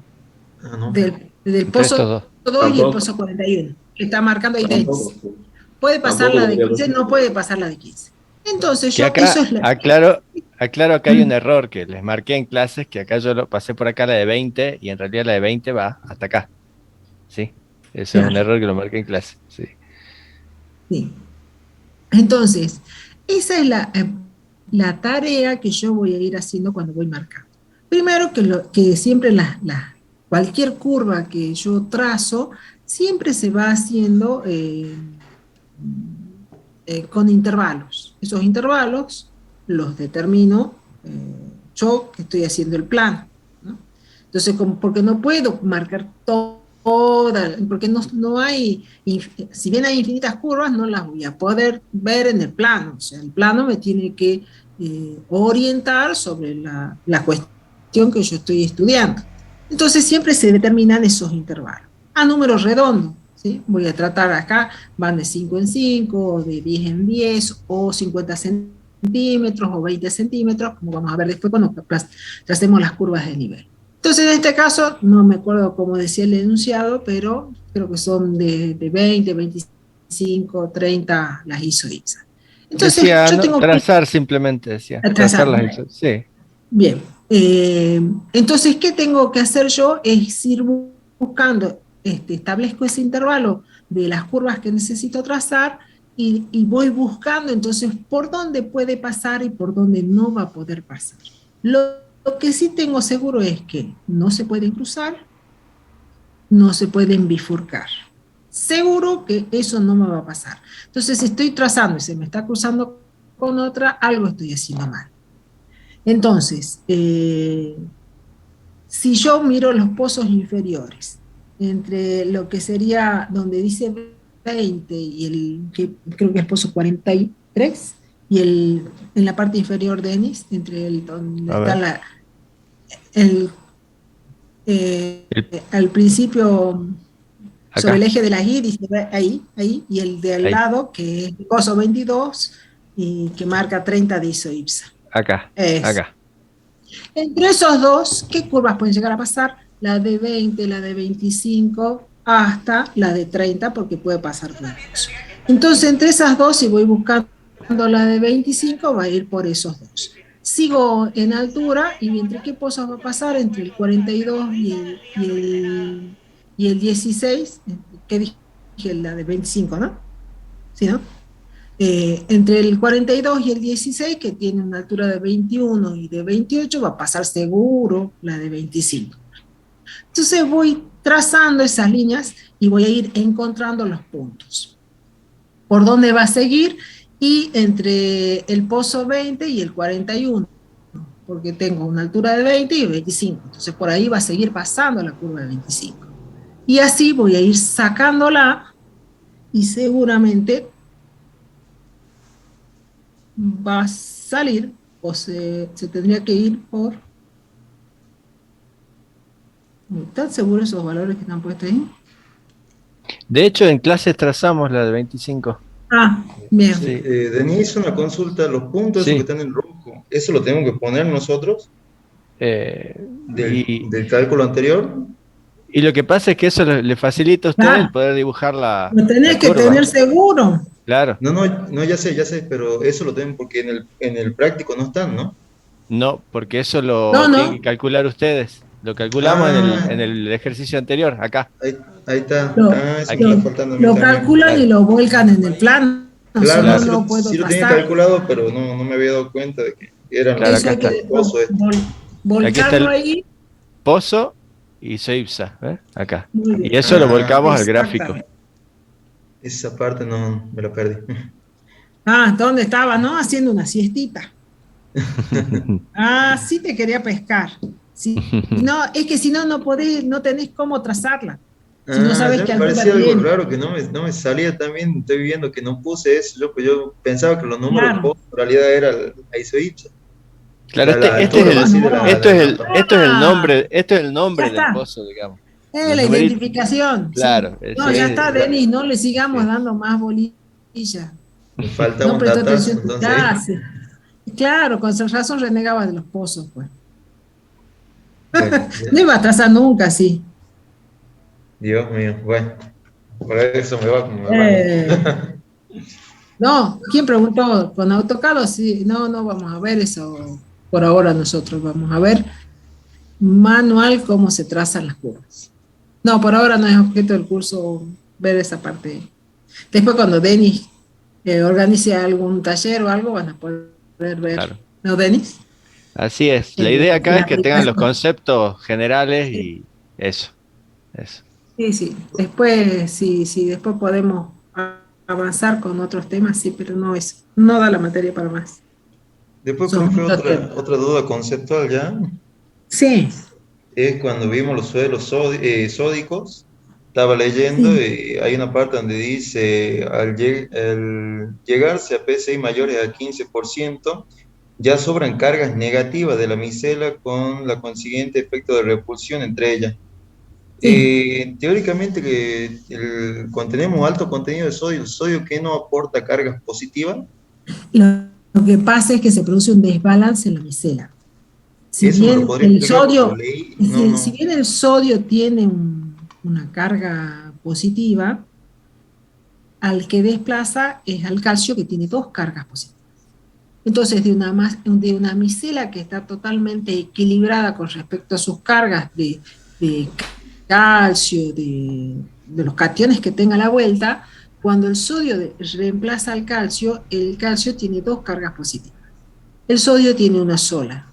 Speaker 3: Ah, no.
Speaker 1: Del
Speaker 6: Entre estos
Speaker 1: pozo
Speaker 6: dos.
Speaker 1: 2 y el
Speaker 4: Tampoco,
Speaker 1: pozo 41, que está marcando ahí
Speaker 4: tampoco,
Speaker 1: Denis. ¿Puede pasar
Speaker 4: tampoco
Speaker 1: la de
Speaker 4: podría
Speaker 1: 15?
Speaker 4: pasar.
Speaker 1: No puede pasar la de 15. Entonces
Speaker 6: Que
Speaker 1: yo, eso
Speaker 6: acá,
Speaker 1: es la...
Speaker 6: aclaro que hay un
Speaker 1: Mm,
Speaker 6: error que les marqué en clases, que acá yo lo pasé por acá la de 20 y en realidad la de 20 va hasta acá. ¿Sí? Eso es un
Speaker 1: claro,
Speaker 6: error que lo marqué en clase. Sí.
Speaker 1: sí. Entonces, esa es la tarea que yo voy a ir haciendo cuando voy marcando. Primero que siempre cualquier curva que yo trazo, siempre se va haciendo con intervalos. Esos intervalos los determino yo que estoy haciendo el plano, ¿no? Entonces, porque no puedo marcar todas, porque no hay, si bien hay infinitas curvas, no las voy a poder ver en el plano. O sea, el plano me tiene que orientar sobre la cuestión que yo estoy estudiando. Entonces, siempre se determinan esos intervalos. A números redondos, ¿sí? Voy a tratar acá, van de 5 en 5, o de 10 en 10, o 50 centímetros, o 20 centímetros, como vamos a ver después cuando tracemos las curvas de nivel. Entonces, en este caso, no me acuerdo cómo decía el enunciado, pero creo que son de 20, 25, 30 las ISO ISA. Entonces,
Speaker 6: Decía,
Speaker 1: yo
Speaker 6: no,
Speaker 1: tengo que
Speaker 6: trazar simplemente, decía. Trazar
Speaker 1: atrasar.
Speaker 6: las sí.
Speaker 1: Bien. Entonces, ¿qué tengo que hacer yo? Es ir buscando, establezco ese intervalo de las curvas que necesito trazar y voy buscando entonces por dónde puede pasar y por dónde no va a poder pasar. Lo que sí tengo seguro es que no se pueden cruzar, no se pueden bifurcar. Seguro que eso no me va a pasar. Entonces, si estoy trazando y se me está cruzando con otra, algo estoy haciendo mal. Entonces, si yo miro los pozos inferiores, entre lo que sería donde dice 20 y que creo que es el pozo 43, y en la parte inferior de Denis, entre donde está al principio
Speaker 6: Acá.
Speaker 1: sobre el eje de la Y, dice ahí, y el de al
Speaker 6: Ahí.
Speaker 1: lado, que es el pozo 22, y que marca 30 de isoipsa.
Speaker 6: Acá, acá.
Speaker 1: Entre esos dos, ¿qué curvas pueden llegar a pasar? La de 20, la de 25, hasta la de 30, porque puede pasar por eso. Entonces, entre esas dos, si voy buscando la de 25, va a ir por esos dos. Sigo en altura, y entre qué pozos va a pasar, entre el 42 y el 16, ¿qué dije? La de 25, ¿no? ¿Sí, no? Entre el 42 y el 16, que tiene una altura de 21 y de 28, va a pasar seguro la de 25. Entonces voy trazando esas líneas y voy a ir encontrando los puntos. ¿Por dónde va a seguir? Y entre el pozo 20 y el 41, porque tengo una altura de 20 y 25. Entonces por ahí va a seguir pasando la curva de 25. Y así voy a ir sacándola y seguramente va a salir o se tendría que ir por... ¿Están seguros esos valores que están puestos ahí?
Speaker 6: De hecho, en clases trazamos la de 25.
Speaker 1: Ah, bien.
Speaker 6: Sí.
Speaker 3: Denis, una consulta, los puntos
Speaker 6: Sí.
Speaker 3: esos que están en rojo, ¿eso lo tenemos que poner nosotros
Speaker 6: Y
Speaker 3: del cálculo anterior?
Speaker 6: lo que pasa es que eso le facilita a usted
Speaker 1: Ah,
Speaker 6: el poder dibujar la
Speaker 1: lo tenés que
Speaker 6: curva.
Speaker 1: tener seguro.
Speaker 6: Claro.
Speaker 3: No, ya sé, pero eso lo tenemos porque en el práctico no están, ¿no?
Speaker 6: No, porque eso lo
Speaker 1: No,
Speaker 6: tienen que
Speaker 1: no.
Speaker 6: calcular ustedes. Lo calculamos
Speaker 3: Ah,
Speaker 6: en el ejercicio anterior, acá.
Speaker 3: ahí está.
Speaker 1: Lo,
Speaker 3: Eso me
Speaker 6: Aquí.
Speaker 3: está faltando a mí
Speaker 1: lo
Speaker 3: también.
Speaker 1: calculan
Speaker 6: Claro.
Speaker 1: y lo vuelcan en el plano. Si
Speaker 3: Claro,
Speaker 1: no,
Speaker 6: Claro.
Speaker 1: no puedo
Speaker 3: sí lo tenía
Speaker 1: trazar.
Speaker 3: calculado, pero no me había dado cuenta de que eran
Speaker 6: Claro,
Speaker 1: Eso
Speaker 6: acá
Speaker 1: hay que
Speaker 6: está.
Speaker 1: después
Speaker 6: Aquí está
Speaker 1: volcarlo
Speaker 6: el
Speaker 1: ahí.
Speaker 6: pozo y Soipsa, acá.
Speaker 1: Muy bien.
Speaker 6: Y eso lo volcamos al
Speaker 1: Exactamente.
Speaker 6: gráfico.
Speaker 3: esa parte no me la perdí.
Speaker 1: Ah, ¿dónde estaba, no? Haciendo una siestita. Ah, sí te quería pescar. Sí, no, es que si no, no podés, no tenés cómo trazarla. Si no sabes
Speaker 3: Ya
Speaker 1: qué
Speaker 3: me
Speaker 1: altura
Speaker 3: parecía algo
Speaker 1: tiene.
Speaker 3: raro que no me salía también. Estoy viendo que no puse eso. Yo pensaba que los números
Speaker 1: Claro.
Speaker 3: en realidad era la isohicha.
Speaker 6: Claro,
Speaker 3: La
Speaker 6: este es
Speaker 3: altura
Speaker 6: el,
Speaker 3: más sí de la lámpara.
Speaker 6: esto es el nombre,
Speaker 1: Ya
Speaker 6: del
Speaker 1: está.
Speaker 6: pozo, digamos. Los
Speaker 1: La
Speaker 6: numeritos.
Speaker 1: identificación.
Speaker 6: Claro,
Speaker 1: Sí.
Speaker 6: ese
Speaker 1: No, ya
Speaker 6: es.
Speaker 1: está, Denis, no le sigamos
Speaker 6: Sí.
Speaker 1: dando más bolilla.
Speaker 3: Me faltaba
Speaker 1: No
Speaker 3: un
Speaker 1: prestó
Speaker 3: datazo,
Speaker 1: atención a tu
Speaker 3: entonces ahí.
Speaker 1: clase. Claro, con razón renegaba de los pozos, pues.
Speaker 3: Bueno,
Speaker 1: No iba a trazar nunca, sí.
Speaker 3: Dios mío, bueno, por eso me va como me va.
Speaker 1: Eh, no, ¿quién preguntó? ¿Con AutoCAD? Sí, no vamos a ver eso por ahora nosotros. Vamos a ver manual cómo se trazan las curvas. No, por ahora no es objeto del curso ver esa parte. Después cuando Denis organice algún taller o algo, van a poder ver.
Speaker 6: Claro.
Speaker 1: ¿No, Denis?
Speaker 6: Así es. La idea acá
Speaker 1: La
Speaker 6: es que tengan los
Speaker 1: aplicación.
Speaker 6: conceptos generales y eso.
Speaker 1: Sí. Después, sí, después podemos avanzar con otros temas, sí, pero no da la materia para más.
Speaker 3: Después,
Speaker 1: Son
Speaker 3: profe,
Speaker 1: muchos temas.
Speaker 3: otra duda conceptual ya,
Speaker 1: Sí,
Speaker 3: es cuando vimos los suelos sódicos, estaba leyendo
Speaker 1: sí.
Speaker 3: y hay una parte donde dice, al llegarse a PCI mayores al 15%, ya sobran cargas negativas de la micela con la consiguiente efecto de repulsión entre ellas.
Speaker 1: Sí.
Speaker 3: Teóricamente que tenemos alto contenido de sodio, el sodio que no aporta cargas positivas,
Speaker 1: Lo que pasa es que se produce un desbalance en la micela. Si
Speaker 3: eso me lo
Speaker 1: bien
Speaker 3: podría
Speaker 1: el
Speaker 3: explicar porque lo
Speaker 1: sodio,
Speaker 3: leí,
Speaker 1: si bien el sodio tiene una carga positiva, al que desplaza es al calcio, que tiene dos cargas positivas. Entonces, de una micela que está totalmente equilibrada con respecto a sus cargas de calcio, de los cationes que tenga a la vuelta, cuando el sodio reemplaza al calcio, el calcio tiene dos cargas positivas. El sodio tiene una sola.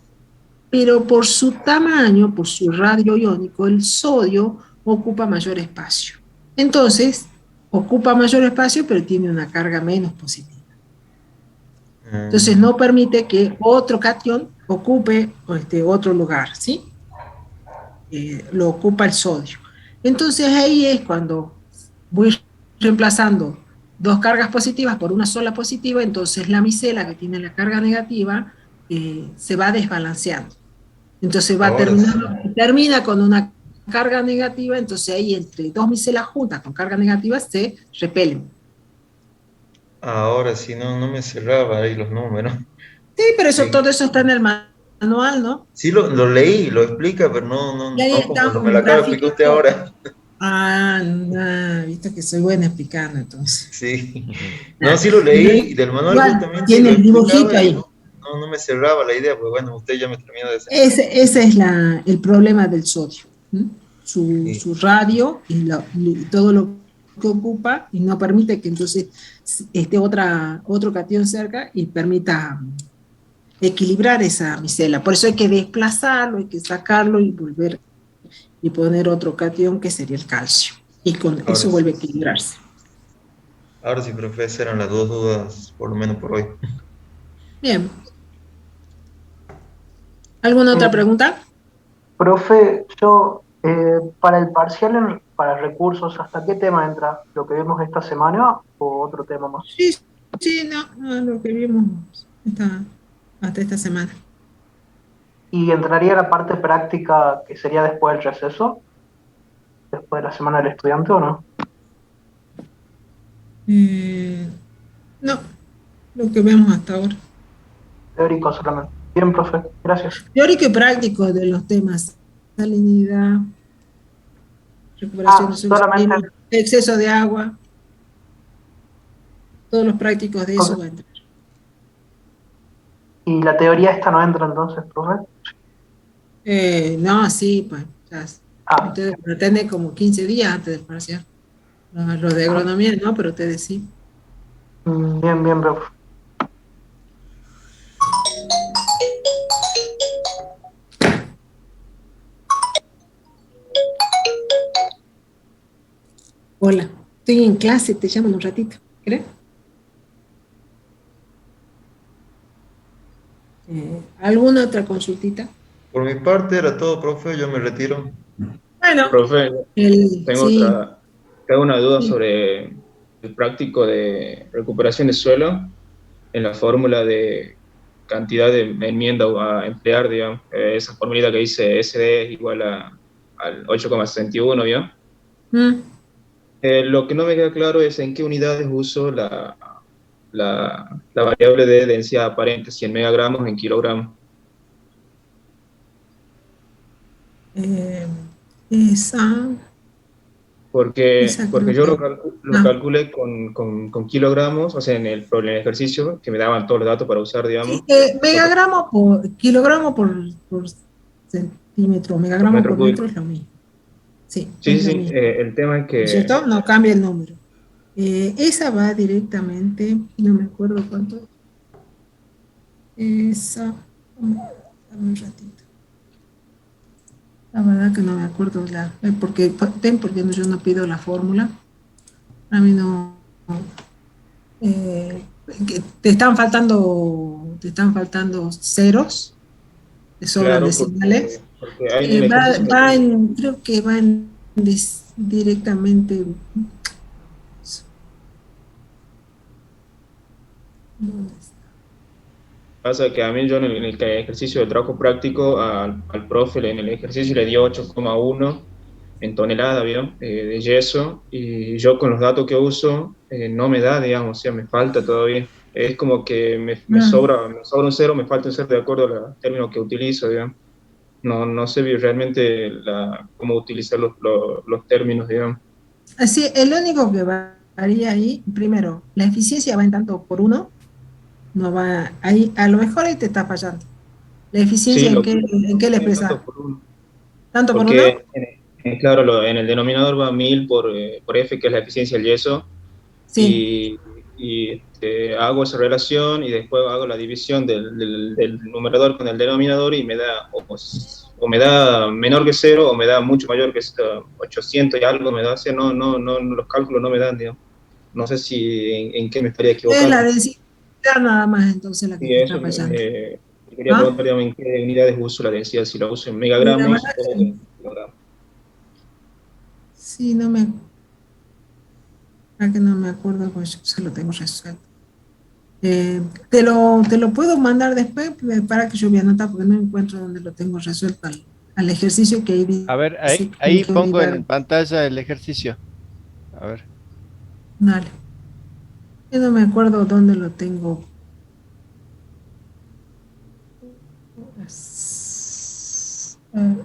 Speaker 1: Pero por su tamaño, por su radio iónico, el sodio ocupa mayor espacio. Entonces, ocupa mayor espacio, pero tiene una carga menos positiva. Entonces, no permite que otro catión ocupe otro lugar, ¿sí? Lo ocupa el sodio. Entonces, ahí es cuando voy reemplazando dos cargas positivas por una sola positiva, entonces la micela que tiene la carga negativa se va desbalanceando. Entonces termina con una carga negativa, entonces ahí entre dos micelas juntas con carga negativa se repelen.
Speaker 3: Ahora sí, no me cerraba ahí los números.
Speaker 1: Sí, pero
Speaker 3: Sí,
Speaker 1: todo eso está en el manual, ¿no?
Speaker 3: sí lo leí, lo explica, pero
Speaker 1: Y ahí
Speaker 3: no
Speaker 1: está
Speaker 3: como me lo
Speaker 1: un
Speaker 3: acaba de explicar usted
Speaker 1: grafiquito.
Speaker 3: ahora.
Speaker 1: Ah, no, viste que soy buena explicando, entonces.
Speaker 3: Sí. No,
Speaker 1: Ah,
Speaker 3: sí lo leí,
Speaker 1: entonces,
Speaker 3: y del manual
Speaker 1: igual,
Speaker 3: justamente, y
Speaker 1: tiene
Speaker 3: lo
Speaker 1: el dibujito
Speaker 3: explicaba, y
Speaker 1: ahí.
Speaker 3: no me cerraba la idea, pues bueno, usted ya me terminó de decir.
Speaker 1: Ese es el problema del sodio. ¿M?
Speaker 3: Sí,
Speaker 1: Su radio y todo lo que ocupa y no permite que entonces esté otro catión cerca y permita equilibrar esa micela. Por eso hay que desplazarlo, hay que sacarlo y volver y poner otro catión que sería el calcio. Y con
Speaker 3: ahora
Speaker 1: eso
Speaker 3: sí.
Speaker 1: vuelve a equilibrarse.
Speaker 3: Ahora sí, profe, esas eran las dos dudas, por lo menos por hoy.
Speaker 1: Bien. ¿Alguna otra
Speaker 7: Eh,
Speaker 1: pregunta?
Speaker 7: Profe, yo para el parcial, para recursos, ¿hasta qué tema entra? ¿Lo que vimos esta semana o otro tema más?
Speaker 1: Sí, sí, no, lo que vimos hasta esta semana.
Speaker 7: ¿Y entraría la parte práctica que sería después del receso? ¿Después de la semana del estudiante o no?
Speaker 1: Eh, no, lo que vemos hasta ahora.
Speaker 7: Teórico solamente. Bien, profe, gracias.
Speaker 1: Teórico y práctico de los temas. Salinidad, recuperación
Speaker 7: Ah,
Speaker 1: de suelos
Speaker 7: solamente.
Speaker 1: salinos, exceso de agua, todos los prácticos de eso
Speaker 7: Ok.
Speaker 1: van a entrar.
Speaker 7: ¿Y la teoría esta no entra entonces, profe?
Speaker 1: No, sí, pues,
Speaker 7: Ah,
Speaker 1: ustedes pretenden como 15 días antes del parcial. Los de agronomía no, pero ustedes sí.
Speaker 7: bien, bien, profe.
Speaker 1: Hola, estoy en clase, te llamo en un ratito, ¿crees? ¿Alguna otra consultita?
Speaker 3: Por mi parte era todo, profe, yo me retiro.
Speaker 1: Bueno,
Speaker 4: Profe,
Speaker 1: sí,
Speaker 4: tengo una duda
Speaker 1: sí.
Speaker 4: sobre el práctico de recuperación de suelo en la fórmula de cantidad de enmienda a emplear, digamos, esa formulita que dice SD es igual al 8,61, ¿vio?
Speaker 1: Mm.
Speaker 4: Lo que no me queda claro es en qué unidades uso la variable de densidad aparente, 100 megagramos en kilogramos.
Speaker 1: Eh, esa,
Speaker 4: Porque
Speaker 1: creo
Speaker 4: yo
Speaker 1: que.
Speaker 4: lo
Speaker 1: No.
Speaker 4: calculé con kilogramos, o sea, en el ejercicio, que me daban todos los datos para usar, digamos,
Speaker 1: Megagramo por kilogramo por centímetro,
Speaker 4: por
Speaker 1: megagramo
Speaker 4: metro
Speaker 1: por metro
Speaker 4: cúbico.
Speaker 1: es lo mismo. Sí,
Speaker 4: Sí,
Speaker 1: es
Speaker 4: sí,
Speaker 1: lo
Speaker 4: sí,
Speaker 1: mismo.
Speaker 4: el tema es
Speaker 1: ¿No es
Speaker 4: que,
Speaker 1: cierto? No cambia el número. Esa va directamente, no me acuerdo cuánto. Esa, dame un ratito. La verdad que no me acuerdo porque yo no pido la fórmula. A mí no. eh, que te están faltando ceros, te sobran
Speaker 4: claro,
Speaker 1: decimales.
Speaker 4: porque ahí en el ejercicio me pide,
Speaker 1: Creo que va directamente. ¿Dónde está?
Speaker 4: pasa que a mí yo en el ejercicio de trabajo práctico al profe en el ejercicio le dio 8,1 en tonelada, ¿vio? De yeso, y yo con los datos que uso no me da, digamos, o sea, me falta todavía. Es como que
Speaker 1: Ah,
Speaker 4: me sobra un cero, me falta un cero de acuerdo a los términos que utilizo, digamos. No sé realmente cómo utilizar los términos, digamos.
Speaker 1: así, el único que varía ahí, primero, la eficiencia va en tanto por uno, no va ahí, a lo mejor ahí te está fallando. ¿La
Speaker 4: Sí,
Speaker 1: eficiencia en qué le
Speaker 4: en tanto
Speaker 1: expresa?
Speaker 4: por uno.
Speaker 1: ¿Tanto por uno?
Speaker 4: Porque, claro, en el denominador va 1000 por F, que es la eficiencia del yeso,
Speaker 1: Sí,
Speaker 4: Hago esa relación y después hago la división del numerador con el denominador y me da o me da menor que cero o me da mucho mayor que 800 y algo me da, o sea, los cálculos no me dan, digamos. No sé si en qué me estaría
Speaker 1: es la
Speaker 4: equivocando.
Speaker 1: densidad nada más entonces la que
Speaker 4: Y
Speaker 1: te
Speaker 4: eso
Speaker 1: está fallando.
Speaker 4: quería
Speaker 1: ¿Ah?
Speaker 4: preguntar, digamos, en qué unidades uso la densidad, si la uso en
Speaker 1: Y la
Speaker 4: megagramos
Speaker 1: verdad
Speaker 4: o
Speaker 1: que
Speaker 4: en kilogramos.
Speaker 1: sí, no me, que no me acuerdo, pues yo se lo tengo resuelto. Te lo puedo mandar después para que yo voy a anotar porque no encuentro donde lo tengo resuelto al ejercicio que ahí
Speaker 6: A ver,
Speaker 1: dice en
Speaker 6: ahí
Speaker 1: qué
Speaker 6: pongo
Speaker 1: unidad.
Speaker 6: en pantalla el ejercicio. A ver.
Speaker 1: Dale. Yo no me acuerdo dónde lo tengo. Ah,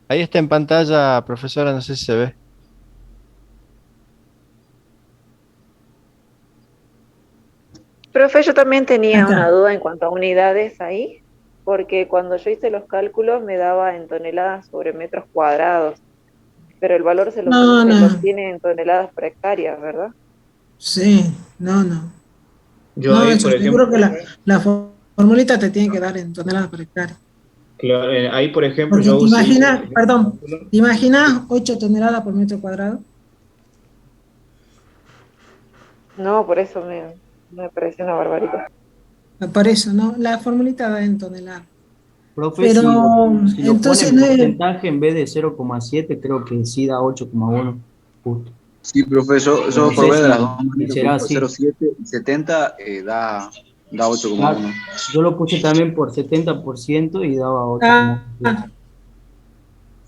Speaker 6: Ahí está en pantalla, profesora, no sé si se ve.
Speaker 8: Profe, yo también tenía una
Speaker 1: acá.
Speaker 8: duda en cuanto a unidades ahí, porque cuando yo hice los cálculos me daba en toneladas sobre metros cuadrados, pero el valor
Speaker 1: No,
Speaker 8: se lo
Speaker 1: no.
Speaker 8: obtiene en toneladas por hectárea, ¿verdad?
Speaker 1: Sí, no, no.
Speaker 4: Yo
Speaker 1: No,
Speaker 4: ahí,
Speaker 1: eso
Speaker 4: por
Speaker 1: seguro
Speaker 4: ejemplo,
Speaker 1: que la formulita te tiene que dar en toneladas por hectárea.
Speaker 4: claro, ahí, por ejemplo,
Speaker 1: Porque
Speaker 4: yo
Speaker 1: te
Speaker 4: hice
Speaker 1: imaginas,
Speaker 4: el
Speaker 1: perdón,
Speaker 4: cálculo.
Speaker 1: ¿te imaginas 8 toneladas por metro cuadrado?
Speaker 8: No, por eso me pareció una barbaridad.
Speaker 1: Por eso, ¿no? La formulita da en toneladas.
Speaker 9: Profe,
Speaker 1: Pero
Speaker 9: si lo pone
Speaker 1: entonces
Speaker 9: en
Speaker 1: no es.
Speaker 9: porcentaje en vez de 0,7 creo que sí da 8,1 justo.
Speaker 10: Sí, profe,
Speaker 9: Pero
Speaker 10: yo
Speaker 9: no sé
Speaker 10: probé de las dos
Speaker 9: si
Speaker 10: maneras,
Speaker 9: será
Speaker 10: como
Speaker 9: así.
Speaker 10: 0,7 y 70, da
Speaker 9: Claro,
Speaker 10: 8,1.
Speaker 9: yo lo puse también por 70% y daba
Speaker 1: Ah,
Speaker 9: 8,1.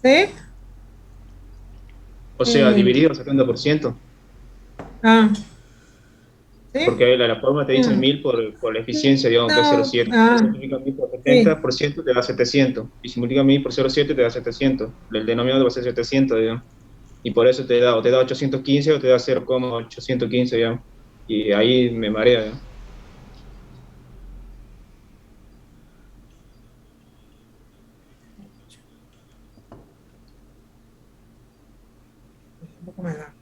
Speaker 1: ¿sí?
Speaker 4: O sea,
Speaker 1: Eh,
Speaker 4: dividido 70%,
Speaker 1: ah, ¿sí?
Speaker 4: porque la forma te dice
Speaker 1: Mm,
Speaker 4: 1000 por la eficiencia, digamos que es
Speaker 1: no,
Speaker 4: 0,7. Si
Speaker 1: ah,
Speaker 4: multiplica 1000 por
Speaker 1: sí.
Speaker 4: 70% te da 700. Y si multiplica 1000 por 0,7 te da 700. El denominador va a ser 700, digamos. Y por eso te da 815 o te da 0,815, digamos. Y ahí me marea, digamos.
Speaker 1: Tampoco me da.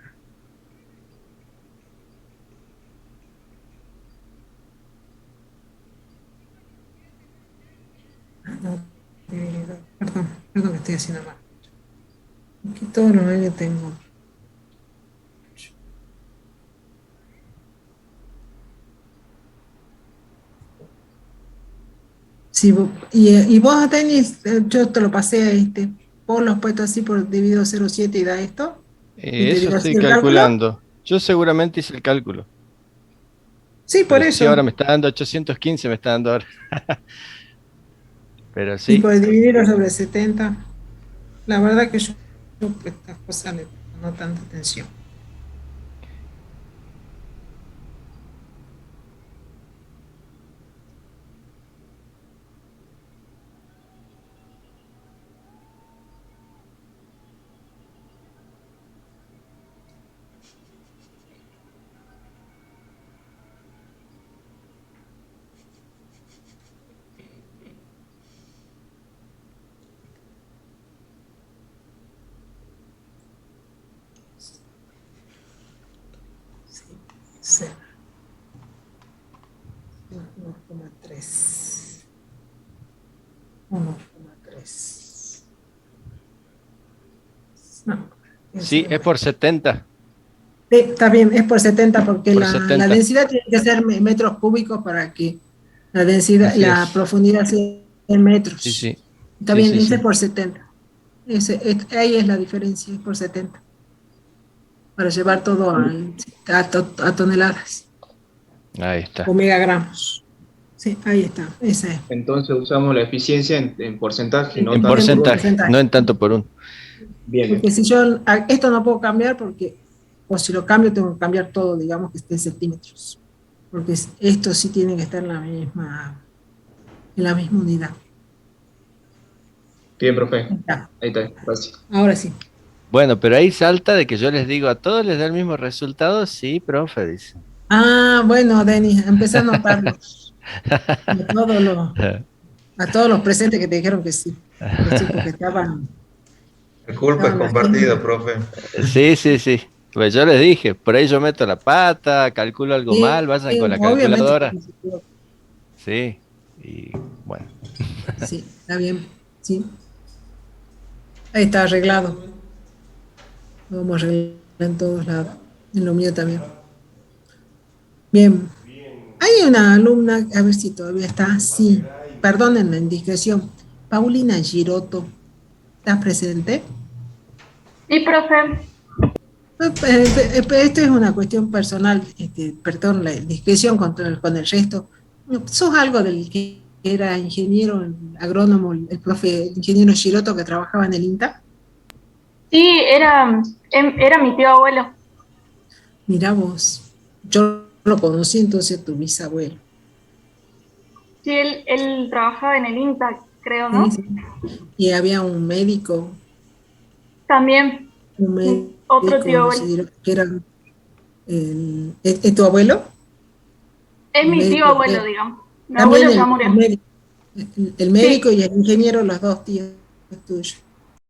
Speaker 1: Ah, no, perdón que estoy haciendo mal. Aquí todo lo que tengo. Sí, y vos tenés, yo te lo pasé, vos los puestos así por dividido 0,7 y da esto, y te
Speaker 6: Eso
Speaker 1: digo así
Speaker 6: estoy
Speaker 1: el cálculo.
Speaker 6: calculando. Yo seguramente hice el cálculo.
Speaker 1: Sí, por
Speaker 6: Pero sí,
Speaker 1: eso.
Speaker 6: ahora me está dando 815, me está dando ahora. Pero
Speaker 1: Y
Speaker 6: sí.
Speaker 1: por dividirlo sobre 70. La verdad que yo pues, estas cosas le pongo no tanta atención. Sí, sí. 1,3. 1,3. No,
Speaker 6: Sí, es por 70.
Speaker 1: sí, está bien, es por 70 porque
Speaker 6: Por
Speaker 1: la
Speaker 6: 70.
Speaker 1: densidad tiene que ser metros cúbicos para que la densidad,
Speaker 6: Así
Speaker 1: la
Speaker 6: es.
Speaker 1: profundidad sea en
Speaker 6: Sí,
Speaker 1: metros.
Speaker 6: sí.
Speaker 1: Está
Speaker 6: Sí,
Speaker 1: bien,
Speaker 6: sí,
Speaker 1: ese es
Speaker 6: sí.
Speaker 1: por 70. Ahí es la diferencia, es por 70. Para llevar todo a toneladas
Speaker 6: Ahí
Speaker 1: o
Speaker 6: está.
Speaker 1: megagramos. Sí, ahí está, esa es.
Speaker 4: Entonces usamos la eficiencia en porcentaje y no
Speaker 6: En
Speaker 4: tanto
Speaker 1: En
Speaker 4: por uno.
Speaker 6: porcentaje, no
Speaker 1: porcentaje.
Speaker 6: en tanto por uno.
Speaker 4: Bien, bien.
Speaker 1: Porque si yo esto no puedo cambiar porque, o si lo cambio, tengo que cambiar todo, digamos que esté en centímetros. Porque esto sí tiene que estar en la misma unidad.
Speaker 4: Bien, profe.
Speaker 1: Ya,
Speaker 4: Ahí está, gracias.
Speaker 1: ahora sí.
Speaker 6: Bueno, pero ahí salta de que yo les digo, ¿a todos les da el mismo resultado? Sí, profe, dice.
Speaker 1: Ah, bueno, Denis, empecé a notarlo. A todos los presentes que te dijeron que sí. Que sí, porque
Speaker 3: La culpa es
Speaker 1: estaban
Speaker 3: compartida,
Speaker 1: haciendo.
Speaker 3: profe.
Speaker 6: Sí, sí, sí. Pues yo les dije, por ahí yo meto la pata, calculo algo
Speaker 1: Sí,
Speaker 6: mal, vayan con la
Speaker 1: obviamente.
Speaker 6: calculadora. Sí, y bueno.
Speaker 1: Sí, está bien. Sí. Ahí está arreglado. Lo vamos a arreglar en todos lados. En lo mío también. Bien. Hay una alumna, a ver si todavía está. Sí. Perdonen la indiscreción. Paulina Giroto. ¿Estás presente?
Speaker 11: Sí, profe.
Speaker 1: Esto es una cuestión personal, perdón, la discreción con el resto. ¿Sos algo del que era ingeniero, agrónomo, el profe ingeniero Giroto que trabajaba en el INTA?
Speaker 11: Sí, era mi tío abuelo.
Speaker 1: Mirá vos, yo lo conocí entonces tu bisabuelo.
Speaker 11: Sí, él trabajaba en el INTA, creo,
Speaker 1: Sí,
Speaker 11: ¿no?
Speaker 1: sí. Y había un médico
Speaker 11: También, otro tío abuelo.
Speaker 1: que era ¿es tu abuelo?
Speaker 11: Es
Speaker 1: El
Speaker 11: mi tío
Speaker 1: médico,
Speaker 11: abuelo, digamos. Mi
Speaker 1: también
Speaker 11: abuelo ya murió.
Speaker 1: el médico
Speaker 11: Sí,
Speaker 1: y el ingeniero, los dos tíos tuyos.